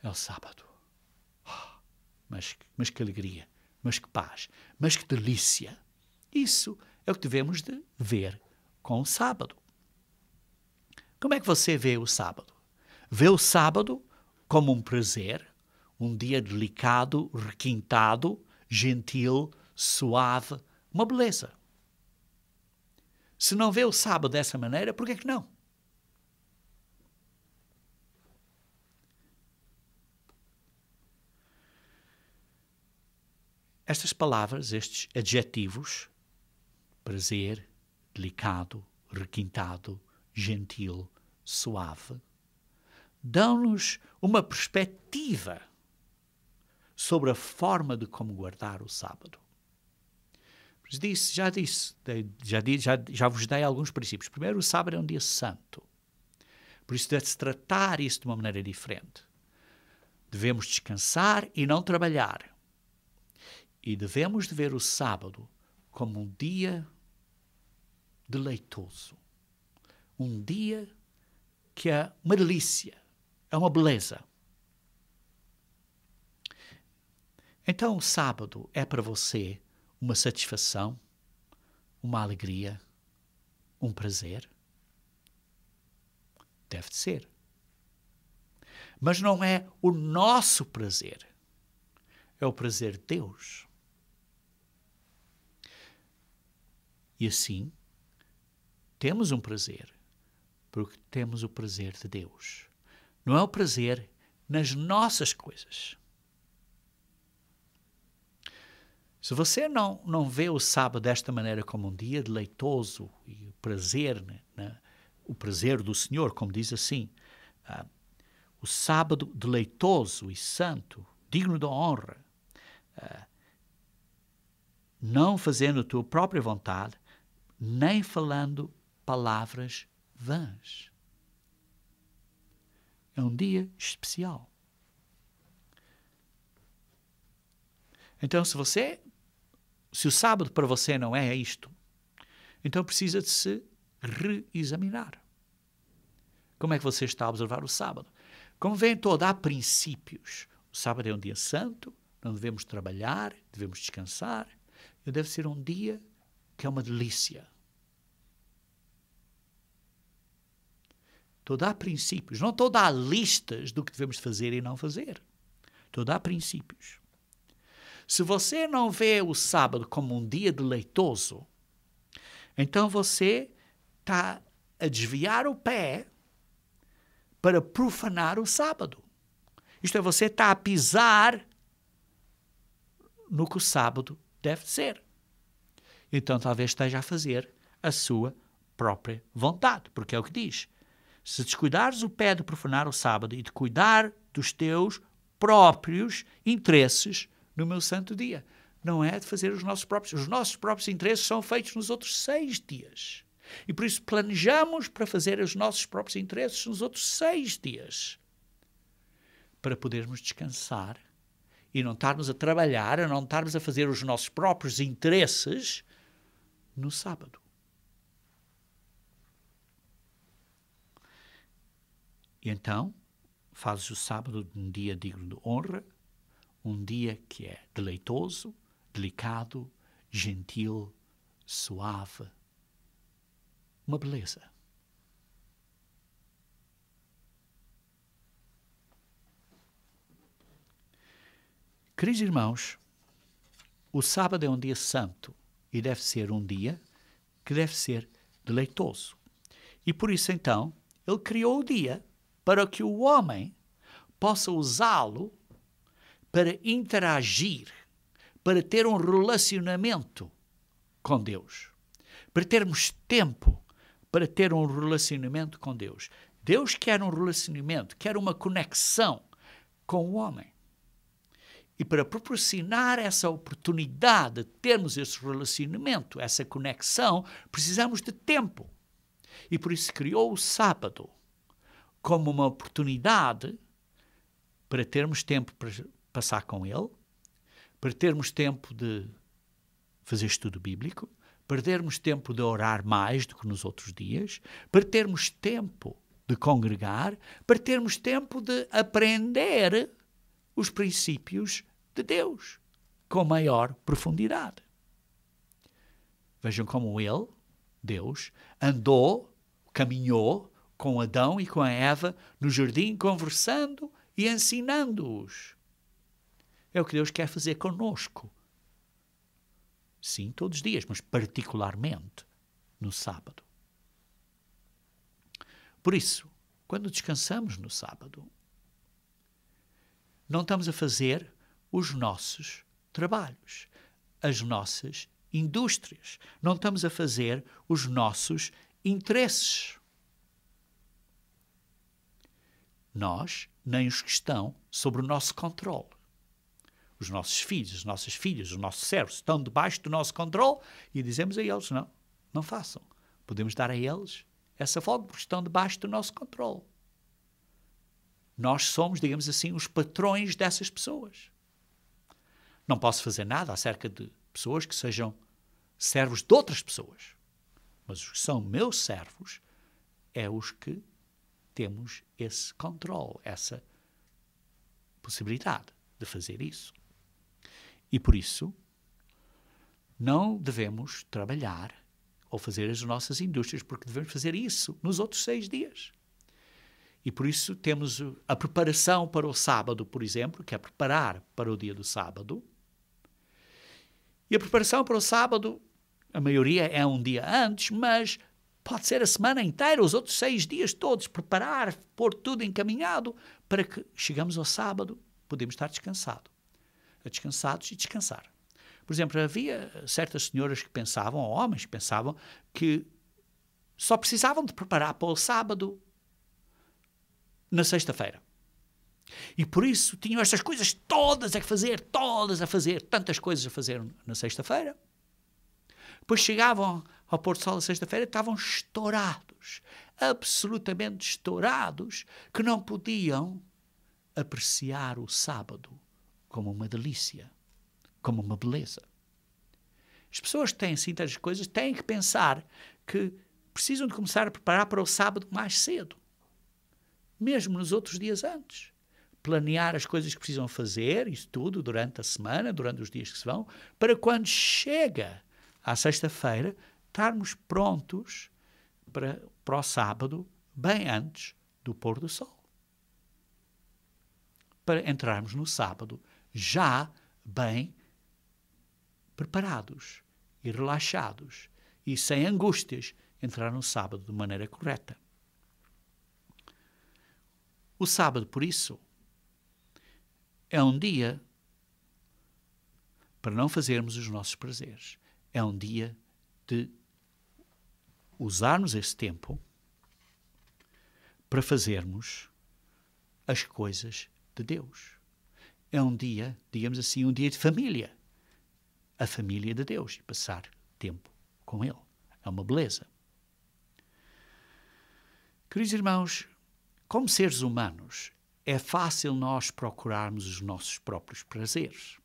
É o sábado. Mas que alegria, mas que paz, mas que delícia. Isso é o que devemos de ver com o sábado. Como é que você vê o sábado? Vê o sábado como um prazer, um dia delicado, requintado, gentil, suave, uma beleza. Se não vê o sábado dessa maneira, por que não? Estas palavras, estes adjetivos, prazer, delicado, requintado, gentil, suave, dão-nos uma perspectiva sobre a forma de como guardar o sábado. Já vos dei alguns princípios. Primeiro, o sábado é um dia santo. Por isso deve-se tratar isso de uma maneira diferente. Devemos descansar e não trabalhar. E devemos de ver o sábado como um dia deleitoso. Um dia que é uma delícia, é uma beleza. Então o sábado é para você uma satisfação, uma alegria, um prazer? Deve de ser. Mas não é o nosso prazer, é o prazer de Deus. E assim, temos um prazer, porque temos o prazer de Deus. Não é o prazer nas nossas coisas. Se você não vê o sábado desta maneira como um dia deleitoso e prazer, o prazer do Senhor, como diz assim, o sábado deleitoso e santo, digno de honra, não fazendo a tua própria vontade, nem falando palavras vãs. É um dia especial. Então, se o sábado para você não é isto, então precisa de se reexaminar. Como é que você está a observar o sábado? Como vem todo, há princípios. O sábado é um dia santo, não devemos trabalhar, devemos descansar. E deve ser um dia que é uma delícia. Todo há princípios. Não todo há listas do que devemos fazer e não fazer. Todo há princípios. Se você não vê o sábado como um dia deleitoso, então você está a desviar o pé para profanar o sábado. Isto é, você está a pisar no que o sábado deve ser. Então talvez esteja a fazer a sua própria vontade, porque é o que diz. Se descuidares o pé de profanar o sábado e de cuidar dos teus próprios interesses no meu santo dia. Não é de fazer os nossos próprios interesses são feitos nos outros 6 dias. E por isso planejamos para fazer os nossos próprios interesses nos outros 6 dias. Para podermos descansar e não estarmos a trabalhar, não estarmos a fazer os nossos próprios interesses no sábado. E então, fazes o sábado um dia digno de honra, um dia que é deleitoso, delicado, gentil, suave, uma beleza. Queridos irmãos, o sábado é um dia santo e deve ser um dia que deve ser deleitoso. E por isso, então, ele criou o dia para que o homem possa usá-lo para interagir, para ter um relacionamento com Deus, para termos tempo para ter um relacionamento com Deus. Deus quer um relacionamento, quer uma conexão com o homem. E para proporcionar essa oportunidade de termos esse relacionamento, essa conexão, precisamos de tempo. E por isso criou o sábado como uma oportunidade para termos tempo para passar com Ele, para termos tempo de fazer estudo bíblico, para termos tempo de orar mais do que nos outros dias, para termos tempo de congregar, para termos tempo de aprender os princípios de Deus com maior profundidade. Vejam como Ele, Deus, caminhou com Adão e com a Eva no jardim, conversando e ensinando-os. É o que Deus quer fazer conosco. Sim, todos os dias, mas particularmente no sábado. Por isso, quando descansamos no sábado, não estamos a fazer os nossos trabalhos, as nossas indústrias. Não estamos a fazer os nossos interesses. Nós, nem os que estão sob o nosso controle. Os nossos filhos, as nossas filhas, os nossos servos estão debaixo do nosso controle e dizemos a eles, não façam. Podemos dar a eles essa folga porque estão debaixo do nosso controle. Nós somos, digamos assim, os patrões dessas pessoas. Não posso fazer nada acerca de pessoas que sejam servos de outras pessoas. Mas os que são meus servos é os que temos esse controle, essa possibilidade de fazer isso. E por isso, não devemos trabalhar ou fazer as nossas indústrias, porque devemos fazer isso nos outros 6 dias. E por isso temos a preparação para o sábado, por exemplo, que é preparar para o dia do sábado. E a preparação para o sábado, a maioria é um dia antes, mas pode ser a semana inteira, os outros 6 dias todos, preparar, pôr tudo encaminhado, para que chegamos ao sábado, podemos estar descansados e descansar. Por exemplo, havia certas senhoras que pensavam, ou homens que pensavam, que só precisavam de preparar para o sábado na sexta-feira. E por isso tinham estas coisas todas a fazer, tantas coisas a fazer na sexta-feira. Depois chegavam ao pôr do sol da sexta-feira e estavam estourados, absolutamente estourados, que não podiam apreciar o sábado como uma delícia, como uma beleza. As pessoas que têm assim tantas coisas têm que pensar que precisam de começar a preparar para o sábado mais cedo, mesmo nos outros dias antes. Planear as coisas que precisam fazer, isso tudo, durante a semana, durante os dias que se vão, para quando chega à sexta-feira, estarmos prontos para o sábado, bem antes do pôr do sol. Para entrarmos no sábado já bem preparados e relaxados e sem angústias, entrar no sábado de maneira correta. O sábado, por isso, é um dia para não fazermos os nossos prazeres. É um dia de usarmos esse tempo para fazermos as coisas de Deus. É um dia, digamos assim, um dia de família. A família de Deus e passar tempo com Ele. É uma beleza. Queridos irmãos, como seres humanos, é fácil nós procurarmos os nossos próprios prazeres.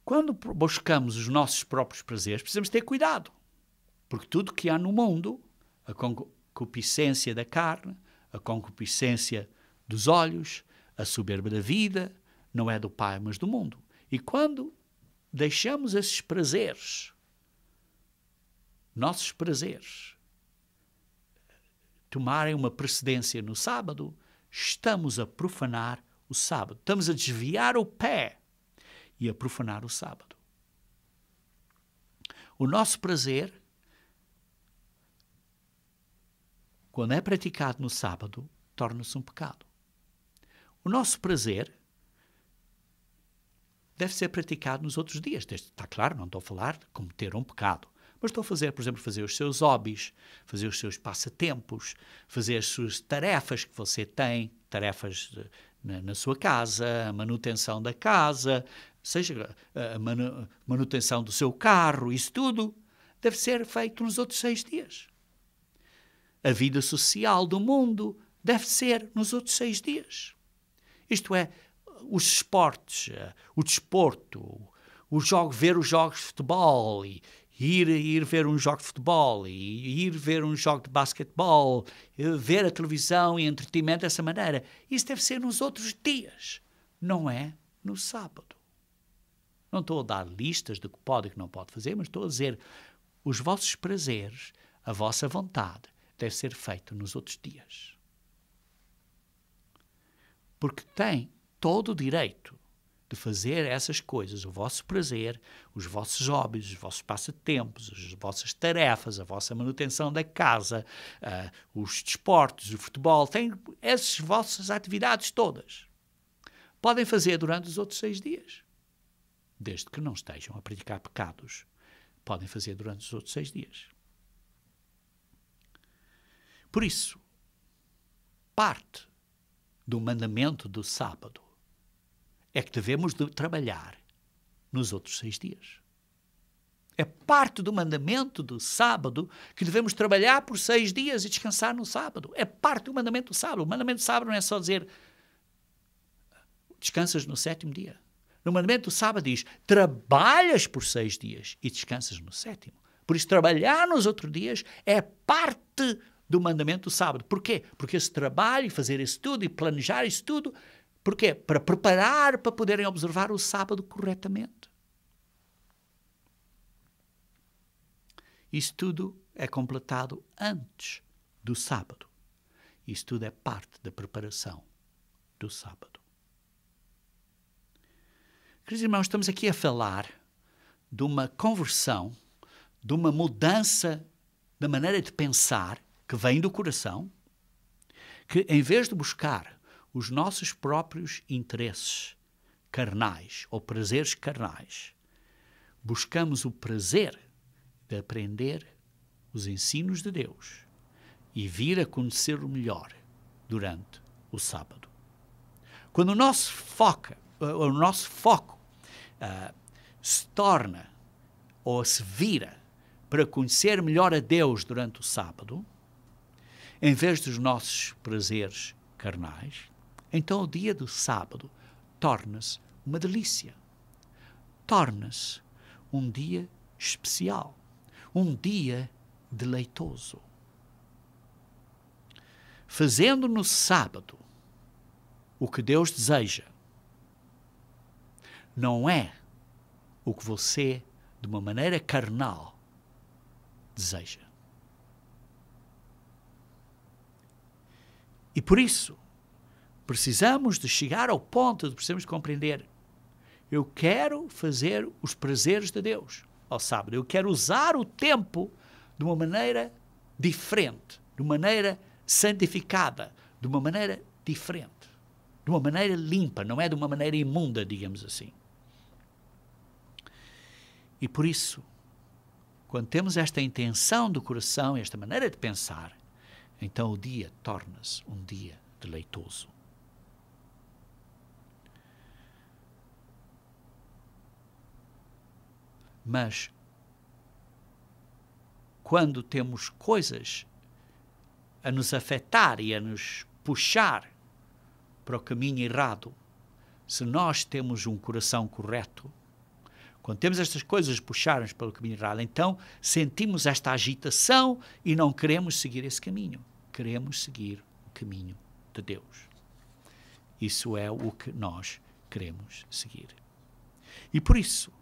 Quando buscamos os nossos próprios prazeres, precisamos ter cuidado, porque tudo que há no mundo, a concupiscência da carne, a concupiscência dos olhos, a soberba da vida, não é do Pai, mas do mundo. E quando deixamos esses prazeres, nossos prazeres, tomarem uma precedência no sábado, estamos a profanar o sábado. Estamos a desviar o pé e a profanar o sábado. O nosso prazer, quando é praticado no sábado, torna-se um pecado. O nosso prazer deve ser praticado nos outros dias. Está claro, não estou a falar de cometer um pecado. Mas estou a fazer, por exemplo, fazer os seus hobbies, fazer os seus passatempos, fazer as suas tarefas que você tem, tarefas na sua casa, a manutenção da casa, seja a manutenção do seu carro, isso tudo deve ser feito nos outros 6 dias. A vida social do mundo deve ser nos outros 6 dias. Isto é, os esportes, o desporto, ver os jogos de futebol e ir ver um jogo de futebol e ir ver um jogo de basquetebol, ver a televisão e entretenimento dessa maneira. Isso deve ser nos outros dias, não é no sábado. Não estou a dar listas do que pode e que não pode fazer, mas estou a dizer os vossos prazeres, a vossa vontade, deve ser feito nos outros dias. Porque tem todo o direito de fazer essas coisas, o vosso prazer, os vossos hobbies, os vossos passatempos, as vossas tarefas, a vossa manutenção da casa, os desportos, o futebol, tem essas vossas atividades todas. Podem fazer durante os outros 6 dias, desde que não estejam a praticar pecados. Podem fazer durante os outros 6 dias. Por isso, parte do mandamento do sábado é que devemos de trabalhar nos outros 6 dias. É parte do mandamento do sábado que devemos trabalhar por 6 dias e descansar no sábado. É parte do mandamento do sábado. O mandamento do sábado não é só dizer descansas no 7º dia. No mandamento do sábado diz trabalhas por 6 dias e descansas no 7º. Por isso, trabalhar nos outros dias é parte do mandamento do sábado. Porquê? Porque esse trabalho, fazer isso tudo e planejar isso tudo, porquê? Para preparar para poderem observar o sábado corretamente. Isso tudo é completado antes do sábado. Isso tudo é parte da preparação do sábado. Queridos irmãos, estamos aqui a falar de uma conversão, de uma mudança da maneira de pensar que vem do coração, que em vez de buscar os nossos próprios interesses carnais ou prazeres carnais, buscamos o prazer de aprender os ensinos de Deus e vir a conhecer o melhor durante o sábado. Quando o nosso foco se torna ou se vira para conhecer melhor a Deus durante o sábado, em vez dos nossos prazeres carnais, então o dia do sábado torna-se uma delícia. Torna-se um dia especial, um dia deleitoso. Fazendo no sábado o que Deus deseja, não é o que você, de uma maneira carnal, deseja. E por isso, precisamos de chegar ao ponto de precisamos compreender: eu quero fazer os prazeres de Deus ao sábado. Eu quero usar o tempo de uma maneira diferente, de uma maneira santificada, de uma maneira diferente, de uma maneira limpa, não é de uma maneira imunda, digamos assim. E por isso, quando temos esta intenção do coração, esta maneira de pensar, então o dia torna-se um dia deleitoso. Mas, quando temos coisas a nos afetar e a nos puxar para o caminho errado, se nós temos um coração correto, quando temos estas coisas a puxar-nos para o caminho errado, então sentimos esta agitação e não queremos seguir esse caminho. Queremos seguir o caminho de Deus. Isso é o que nós queremos seguir. E por isso,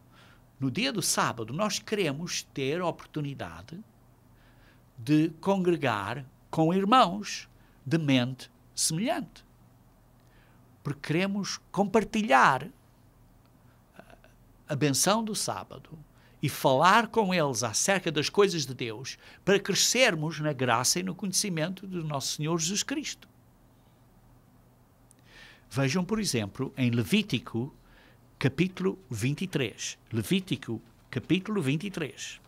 no dia do sábado, nós queremos ter a oportunidade de congregar com irmãos de mente semelhante. Porque queremos compartilhar a benção do sábado e falar com eles acerca das coisas de Deus para crescermos na graça e no conhecimento do nosso Senhor Jesus Cristo. Vejam, por exemplo, em Levítico, capítulo 23. Levítico, capítulo 23.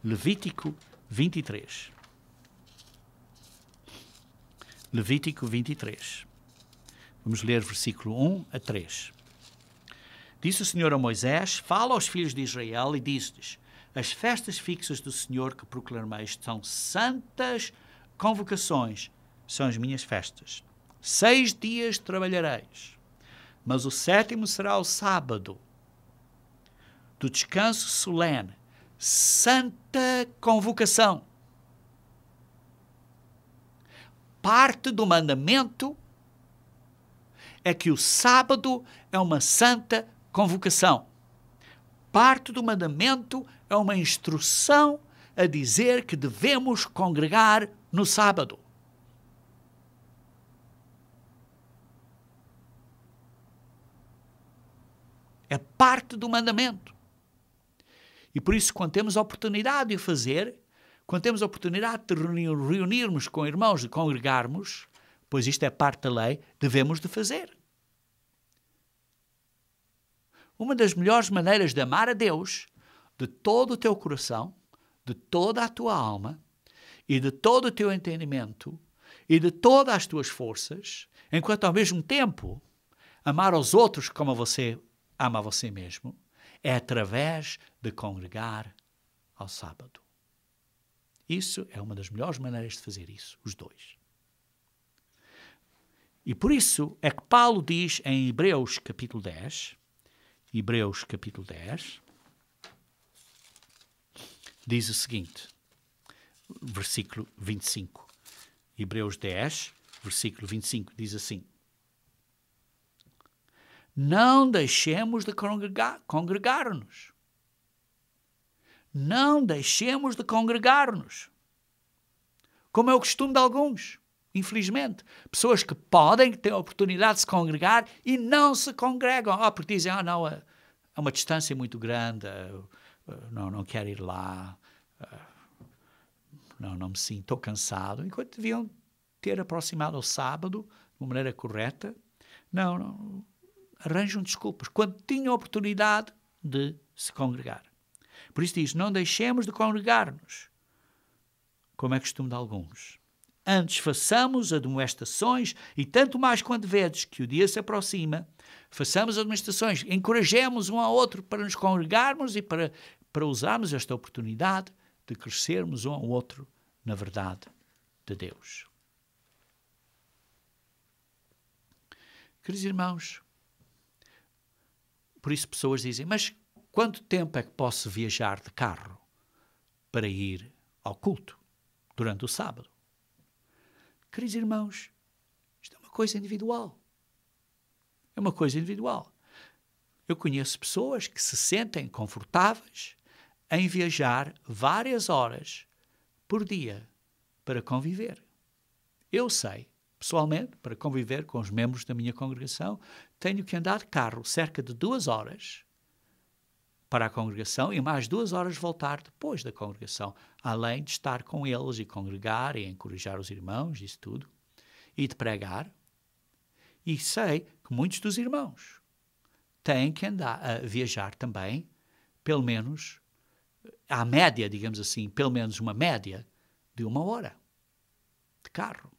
Levítico 23. Levítico 23. Vamos ler versículo 1 a 3. Disse o Senhor a Moisés: fala aos filhos de Israel e diz-lhes: as festas fixas do Senhor que proclamei são santas convocações, são as minhas festas. 6 dias trabalhareis, mas o 7º será o sábado do descanso solene, santa convocação. Parte do mandamento é que o sábado é uma santa convocação. Parte do mandamento é uma instrução a dizer que devemos congregar no sábado. É parte do mandamento. E por isso, quando temos a oportunidade de o fazer, quando temos a oportunidade de reunirmos com irmãos, de congregarmos, pois isto é parte da lei, devemos de fazer. Uma das melhores maneiras de amar a Deus, de todo o teu coração, de toda a tua alma, e de todo o teu entendimento, e de todas as tuas forças, enquanto ao mesmo tempo amar aos outros como você ama a você mesmo, é através de congregar ao sábado. Isso é uma das melhores maneiras de fazer isso, os dois. E por isso é que Paulo diz em Hebreus capítulo 10, diz o seguinte, versículo 25. Hebreus 10, versículo 25, diz assim: não deixemos de congregar-nos. Não deixemos de congregar-nos. Como é o costume de alguns, infelizmente. Pessoas que podem ter a oportunidade de se congregar e não se congregam. Porque dizem, não, é uma distância muito grande, não quero ir lá, não me sinto, estou cansado. Enquanto deviam ter aproximado ao sábado de uma maneira correta, não arranjam desculpas, quando tinham a oportunidade de se congregar. Por isso diz, não deixemos de congregar-nos, como é costume de alguns. Antes façamos admoestações, e tanto mais quando vedes que o dia se aproxima, façamos admoestações, encorajemos um ao outro para nos congregarmos e para usarmos esta oportunidade de crescermos um ao outro na verdade de Deus. Queridos irmãos, Por isso pessoas dizem, mas quanto tempo é que posso viajar de carro para ir ao culto durante o sábado? Queridos irmãos, isto é uma coisa individual. É uma coisa individual. Eu conheço pessoas que se sentem confortáveis em viajar várias horas por dia para conviver. Eu sei, pessoalmente, para conviver com os membros da minha congregação, tenho que andar de carro cerca de 2 horas para a congregação e mais 2 horas voltar depois da congregação, além de estar com eles e congregar e encorajar os irmãos, isso tudo, e de pregar. E sei que muitos dos irmãos têm que andar a viajar também, pelo menos, à média, digamos assim, pelo menos uma média de 1 hora de carro,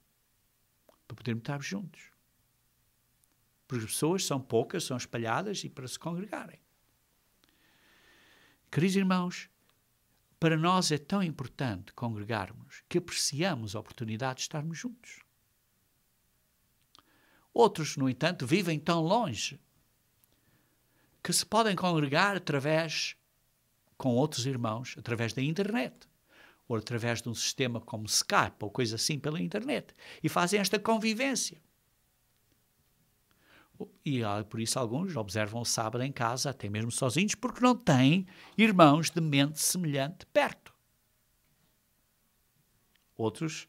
para podermos estar juntos. Porque as pessoas são poucas, são espalhadas e para se congregarem. Queridos irmãos, para nós é tão importante congregarmos que apreciamos a oportunidade de estarmos juntos. Outros, no entanto, vivem tão longe que se podem congregar com outros irmãos, através da internet, ou através de um sistema como Skype, ou coisa assim pela internet, e fazem esta convivência. E por isso alguns observam o sábado em casa, até mesmo sozinhos, porque não têm irmãos de mente semelhante perto. Outros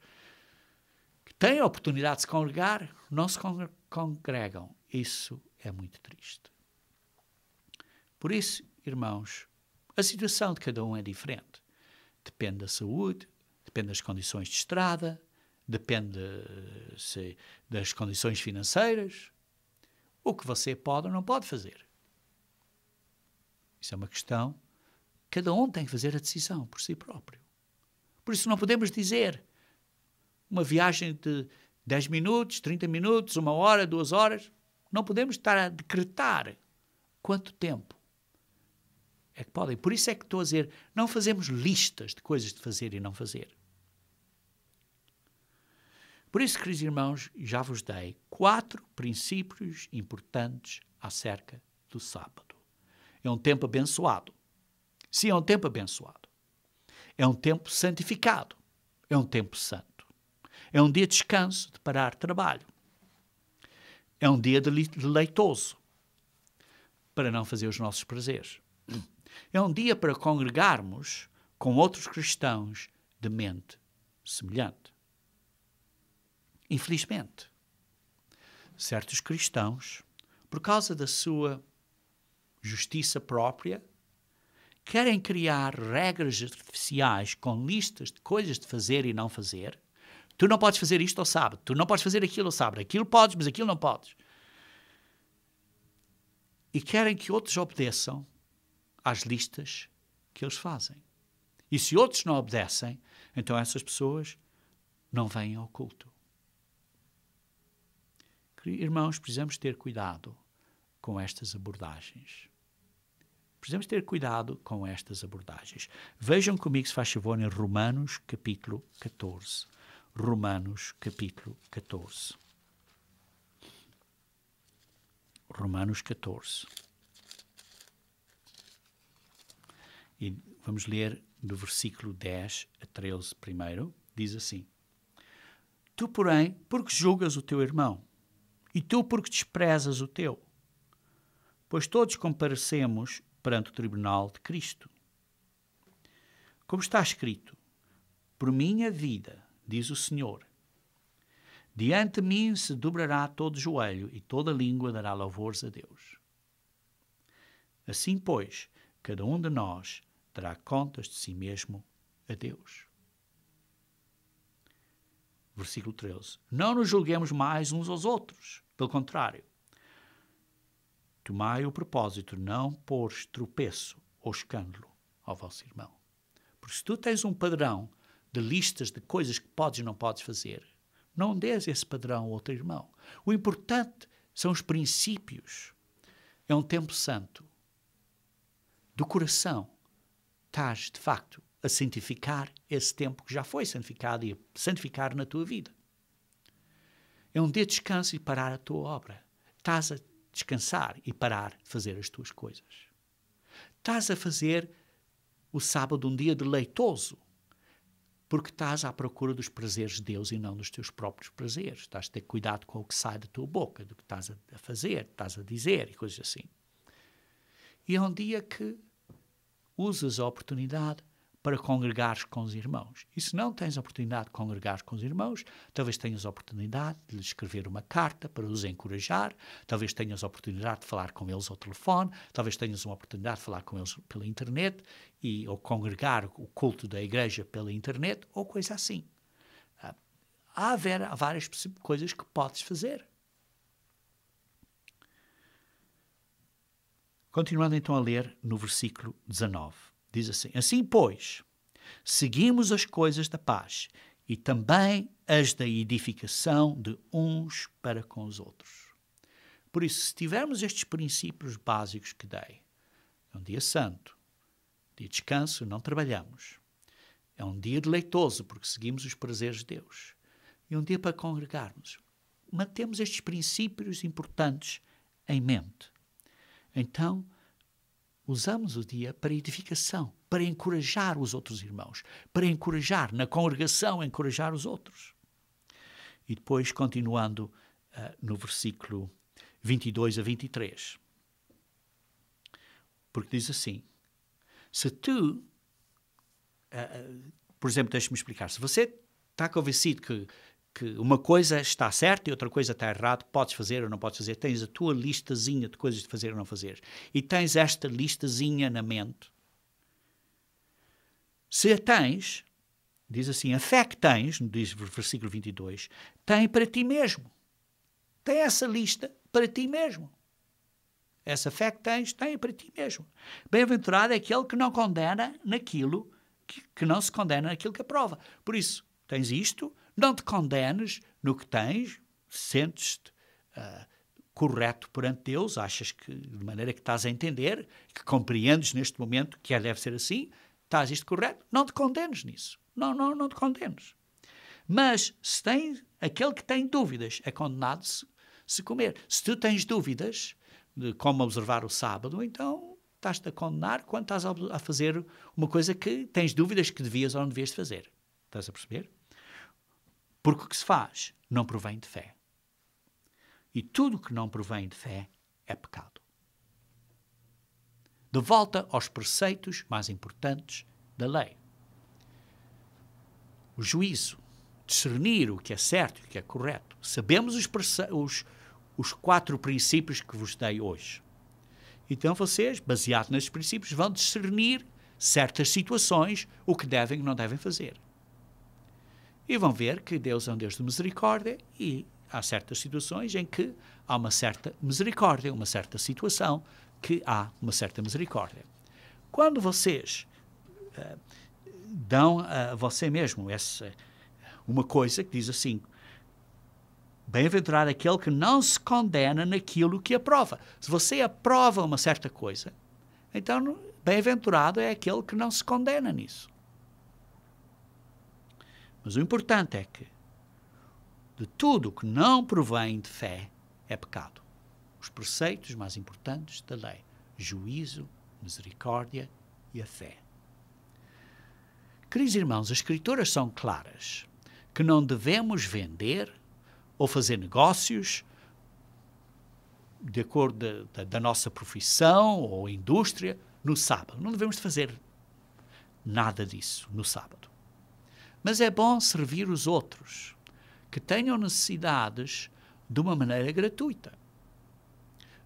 que têm a oportunidade de se congregar, não se congregam. Isso é muito triste. Por isso, irmãos, a situação de cada um é diferente. Depende da saúde, depende das condições de estrada, depende das condições financeiras. O que você pode ou não pode fazer. Isso é uma questão. Cada um tem que fazer a decisão por si próprio. Por isso não podemos dizer uma viagem de 10 minutos, 30 minutos, 1 hora, 2 horas. Não podemos estar a decretar quanto tempo é que podem. Por isso é que estou a dizer, não fazemos listas de coisas de fazer e não fazer. Por isso, queridos irmãos, já vos dei 4 princípios importantes acerca do sábado. É um tempo abençoado. Sim, é um tempo abençoado. É um tempo santificado. É um tempo santo. É um dia de descanso, de parar de trabalho. É um dia deleitoso para não fazer os nossos prazeres. É um dia para congregarmos com outros cristãos de mente semelhante. Infelizmente, certos cristãos, por causa da sua justiça própria, querem criar regras artificiais com listas de coisas de fazer e não fazer. Tu não podes fazer isto ao sábado, tu não podes fazer aquilo ao sábado, aquilo podes, mas aquilo não podes. E querem que outros obedeçam às listas que eles fazem. E se outros não obedecem, então essas pessoas não vêm ao culto. Irmãos, precisamos ter cuidado com estas abordagens. Precisamos ter cuidado com estas abordagens. Vejam comigo, se faz favor, em Romanos capítulo 14. Romanos capítulo 14. Romanos 14. E vamos ler do versículo 10 a 13 primeiro. Diz assim: Tu, porém, porque julgas o teu irmão? E tu, porque desprezas o teu? Pois todos comparecemos perante o tribunal de Cristo. Como está escrito: Por minha vida, diz o Senhor, diante de mim se dobrará todo joelho e toda língua dará louvores a Deus. Assim, pois, cada um de nós dará contas de si mesmo a Deus. Versículo 13. Não nos julguemos mais uns aos outros. Pelo contrário, tomai o propósito de não pôr tropeço ou escândalo ao vosso irmão. Porque se tu tens um padrão de listas de coisas que podes e não podes fazer, não dês esse padrão ao outro irmão. O importante são os princípios. É um tempo santo. Do coração, estás, de facto, a santificar esse tempo que já foi santificado e a santificar na tua vida. É um dia de descanso e parar a tua obra. Estás a descansar e parar de fazer as tuas coisas. Estás a fazer o sábado um dia deleitoso, porque estás à procura dos prazeres de Deus e não dos teus próprios prazeres. Estás a ter cuidado com o que sai da tua boca, do que estás a fazer, estás a dizer e coisas assim. E é um dia que usas a oportunidade para congregares com os irmãos. E se não tens a oportunidade de congregar com os irmãos, talvez tenhas a oportunidade de lhes escrever uma carta para os encorajar, talvez tenhas a oportunidade de falar com eles ao telefone, talvez tenhas uma oportunidade de falar com eles pela internet, ou congregar o culto da igreja pela internet, ou coisa assim. Há várias coisas que podes fazer. Continuando então a ler no versículo 19. Diz assim: assim, pois, seguimos as coisas da paz e também as da edificação de uns para com os outros. Por isso, se tivermos estes princípios básicos que dei, é um dia santo, dia de descanso, não trabalhamos. É um dia deleitoso, porque seguimos os prazeres de Deus. E um dia para congregarmos. Mantemos estes princípios importantes em mente. Então, usamos o dia para edificação, para encorajar os outros irmãos, para encorajar, na congregação, encorajar os outros. E depois, continuando no versículo 22 a 23. Porque diz assim: se tu, por exemplo, deixa-me explicar, se você está convencido que uma coisa está certa e outra coisa está errada, podes fazer ou não podes fazer, tens a tua listazinha de coisas de fazer ou não fazer, e tens esta listazinha na mente. Se a tens, diz assim, a fé que tens, diz o versículo 22, tem para ti mesmo. Tem essa lista para ti mesmo. Essa fé que tens, tem para ti mesmo. Bem-aventurado é aquele que não condena naquilo, que não se condena naquilo que aprova. Por isso, tens isto, não te condenes no que tens, sentes-te correto perante Deus, achas que, de maneira que estás a entender, que compreendes neste momento que deve ser assim, estás isto correto, não te condenes nisso. Não te condenes. Mas, se tem, aquele que tem dúvidas é condenado se comer. Se tu tens dúvidas de como observar o sábado, então estás-te a condenar quando estás a fazer uma coisa que tens dúvidas que devias ou não devias fazer. Estás a perceber? Porque o que se faz não provém de fé. E tudo que não provém de fé é pecado. De volta aos preceitos mais importantes da lei. O juízo, discernir o que é certo e o que é correto. Sabemos os 4 princípios que vos dei hoje. Então vocês, baseados nesses princípios, vão discernir certas situações, o que devem e não devem fazer. E vão ver que Deus é um Deus de misericórdia e há certas situações em que há uma certa misericórdia, uma certa situação que há uma certa misericórdia. Quando vocês dão a você mesmo uma coisa que diz assim: bem-aventurado aquele que não se condena naquilo que aprova. Se você aprova uma certa coisa, então bem-aventurado é aquele que não se condena nisso. Mas o importante é que de tudo que não provém de fé é pecado. Os preceitos mais importantes da lei: juízo, misericórdia e a fé. Queridos irmãos, as Escrituras são claras que não devemos vender ou fazer negócios de acordo da nossa profissão ou indústria no sábado. Não devemos fazer nada disso no sábado. Mas é bom servir os outros que tenham necessidades de uma maneira gratuita.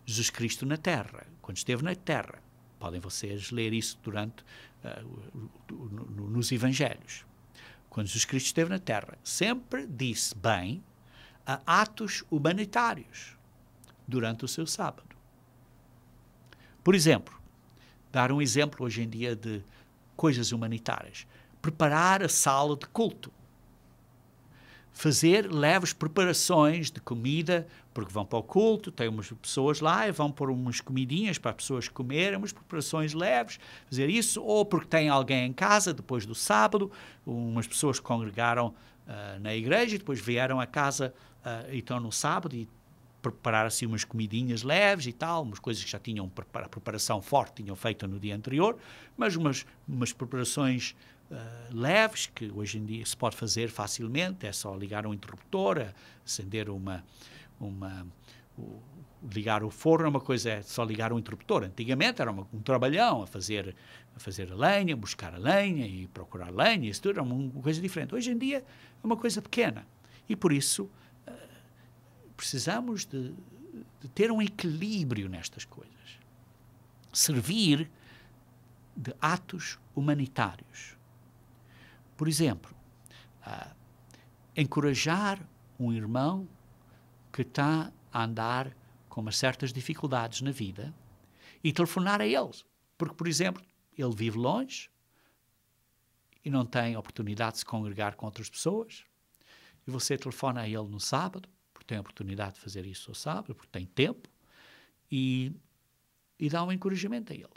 Jesus Cristo na Terra, quando esteve na Terra, podem vocês ler isso durante nos Evangelhos. Quando Jesus Cristo esteve na Terra, sempre disse bem a atos humanitários durante o seu sábado. Por exemplo, dar um exemplo hoje em dia de coisas humanitárias. Preparar a sala de culto. Fazer leves preparações de comida, porque vão para o culto, tem umas pessoas lá e vão pôr umas comidinhas para as pessoas comerem, umas preparações leves, fazer isso, ou porque tem alguém em casa depois do sábado, umas pessoas que congregaram na igreja e depois vieram a casa e estão no sábado e preparar assim umas comidinhas leves e tal, umas coisas que já tinham a preparação forte, tinham feito no dia anterior, mas umas preparações leves, que hoje em dia se pode fazer facilmente, é só ligar um interruptor, acender ligar o forno, uma coisa é só ligar um interruptor. Antigamente era um trabalhão a fazer a lenha, buscar a lenha e procurar lenha, isso tudo era uma coisa diferente. Hoje em dia é uma coisa pequena e por isso precisamos de ter um equilíbrio nestas coisas. Servir de atos humanitários. Por exemplo, encorajar um irmão que está a andar com umas certas dificuldades na vida e telefonar a eles. Porque, por exemplo, ele vive longe e não tem oportunidade de se congregar com outras pessoas e você telefona a ele no sábado, porque tem a oportunidade de fazer isso ao sábado, porque tem tempo, e dá um encorajamento a ele.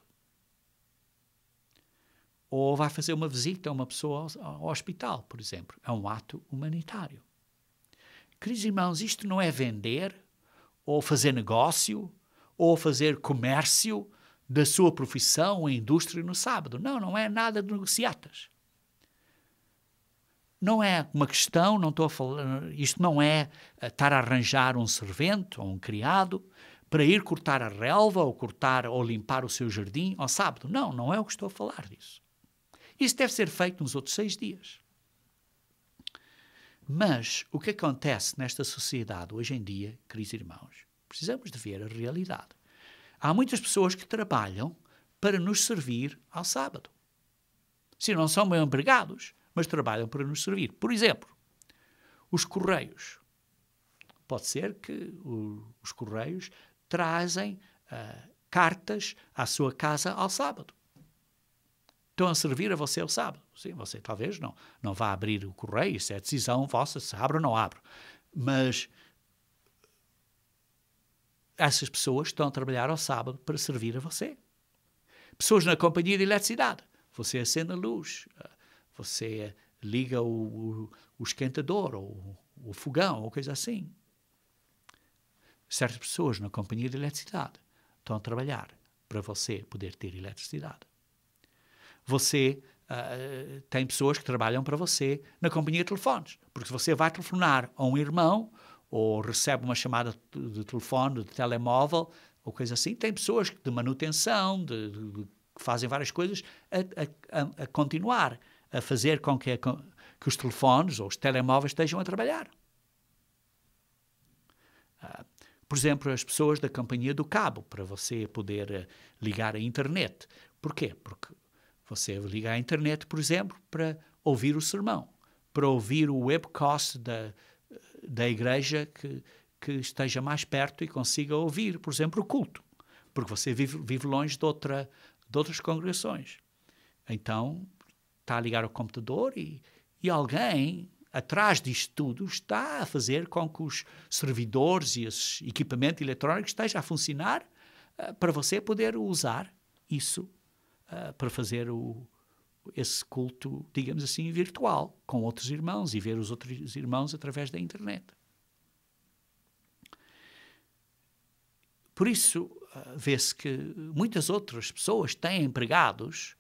Ou vai fazer uma visita a uma pessoa ao hospital, por exemplo. É um ato humanitário. Queridos irmãos, isto não é vender, ou fazer negócio, ou fazer comércio da sua profissão ou indústria no sábado. Não, não é nada de negociatas. Não é uma questão, não estou a falar, isto não é estar a arranjar um servente ou um criado para ir cortar a relva ou limpar o seu jardim ao sábado. Não, não é o que estou a falar disso. Isso deve ser feito nos outros 6 dias. Mas o que acontece nesta sociedade hoje em dia, queridos irmãos, precisamos de ver a realidade. Há muitas pessoas que trabalham para nos servir ao sábado. Se não são bem empregados, mas trabalham para nos servir. Por exemplo, os correios. Pode ser que os correios trazem cartas à sua casa ao sábado. Estão a servir a você ao sábado. Sim, você talvez não vá abrir o correio, isso é decisão vossa, se abre ou não abre. Mas essas pessoas estão a trabalhar ao sábado para servir a você. Pessoas na companhia de eletricidade. Você acende a luz, você liga o esquentador ou o fogão ou coisa assim. Certas pessoas na companhia de eletricidade estão a trabalhar para você poder ter eletricidade. Você tem pessoas que trabalham para você na companhia de telefones, porque se você vai telefonar a um irmão ou recebe uma chamada de telefone, de telemóvel ou coisa assim, tem pessoas de manutenção, que fazem várias coisas a continuar a fazer com que os telefones ou os telemóveis estejam a trabalhar. Por exemplo, as pessoas da companhia do cabo, para você poder ligar à internet. Porquê? Porque você liga à internet, por exemplo, para ouvir o sermão, para ouvir o webcast da igreja que esteja mais perto e consiga ouvir, por exemplo, o culto, porque você vive longe de outras congregações. Então, está a ligar ao computador e alguém, atrás disto tudo, está a fazer com que os servidores e esse equipamento eletrónico esteja a funcionar para você poder usar isso para fazer esse culto, digamos assim, virtual, com outros irmãos e ver os outros irmãos através da internet. Por isso, vê-se que muitas outras pessoas têm empregados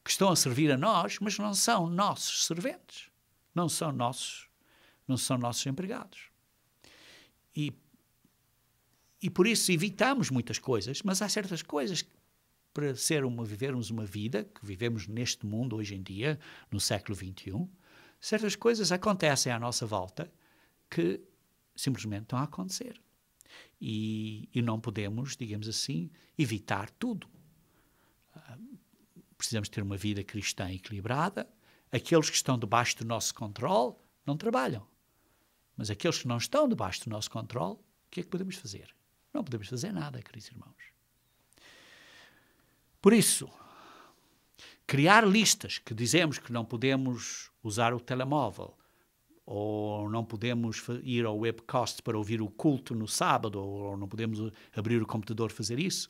que estão a servir a nós, mas não são nossos serventes, não são nossos empregados. E por isso evitamos muitas coisas, mas há certas coisas que, para vivermos uma vida que vivemos neste mundo hoje em dia, no século XXI, certas coisas acontecem à nossa volta que simplesmente estão a acontecer. E não podemos, digamos assim, evitar tudo. Precisamos ter uma vida cristã equilibrada. Aqueles que estão debaixo do nosso controle não trabalham. Mas aqueles que não estão debaixo do nosso controle, o que é que podemos fazer? Não podemos fazer nada, queridos irmãos. Por isso, criar listas que dizemos que não podemos usar o telemóvel ou não podemos ir ao webcast para ouvir o culto no sábado ou não podemos abrir o computador e fazer isso,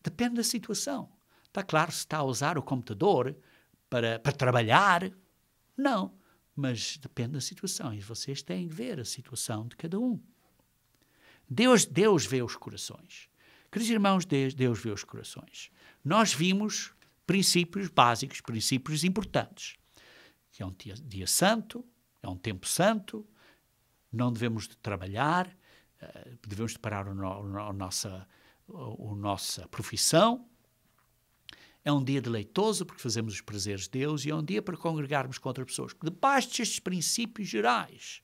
depende da situação. Está claro se está a usar o computador para trabalhar? Não, mas depende da situação e vocês têm que ver a situação de cada um. Deus vê os corações. Queridos irmãos, Deus vê os corações. Nós vimos princípios básicos, princípios importantes. Que é um dia santo, é um tempo santo, não devemos de trabalhar, devemos de parar a nossa profissão. É um dia deleitoso porque fazemos os prazeres de Deus e é um dia para congregarmos com outras pessoas. Debaixo destes princípios gerais,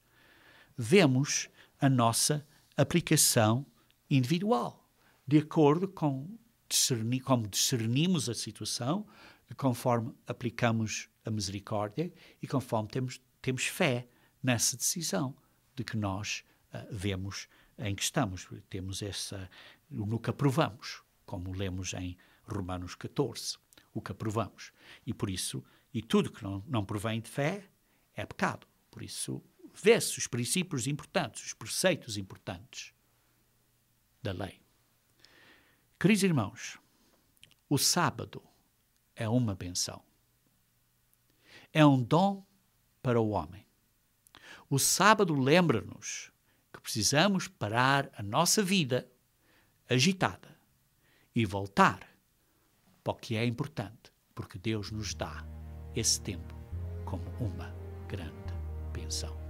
vemos a nossa aplicação individual, de acordo com como discernimos a situação, conforme aplicamos a misericórdia e conforme temos fé nessa decisão de que nós vemos em que estamos. Temos no que aprovamos, como lemos em Romanos 14, o que aprovamos. E por isso, e tudo que não provém de fé é pecado. Por isso, vê-se os princípios importantes, os preceitos importantes da lei. Queridos irmãos, o sábado é uma benção. É um dom para o homem. O sábado lembra-nos que precisamos parar a nossa vida agitada e voltar para o que é importante, porque Deus nos dá esse tempo como uma grande benção.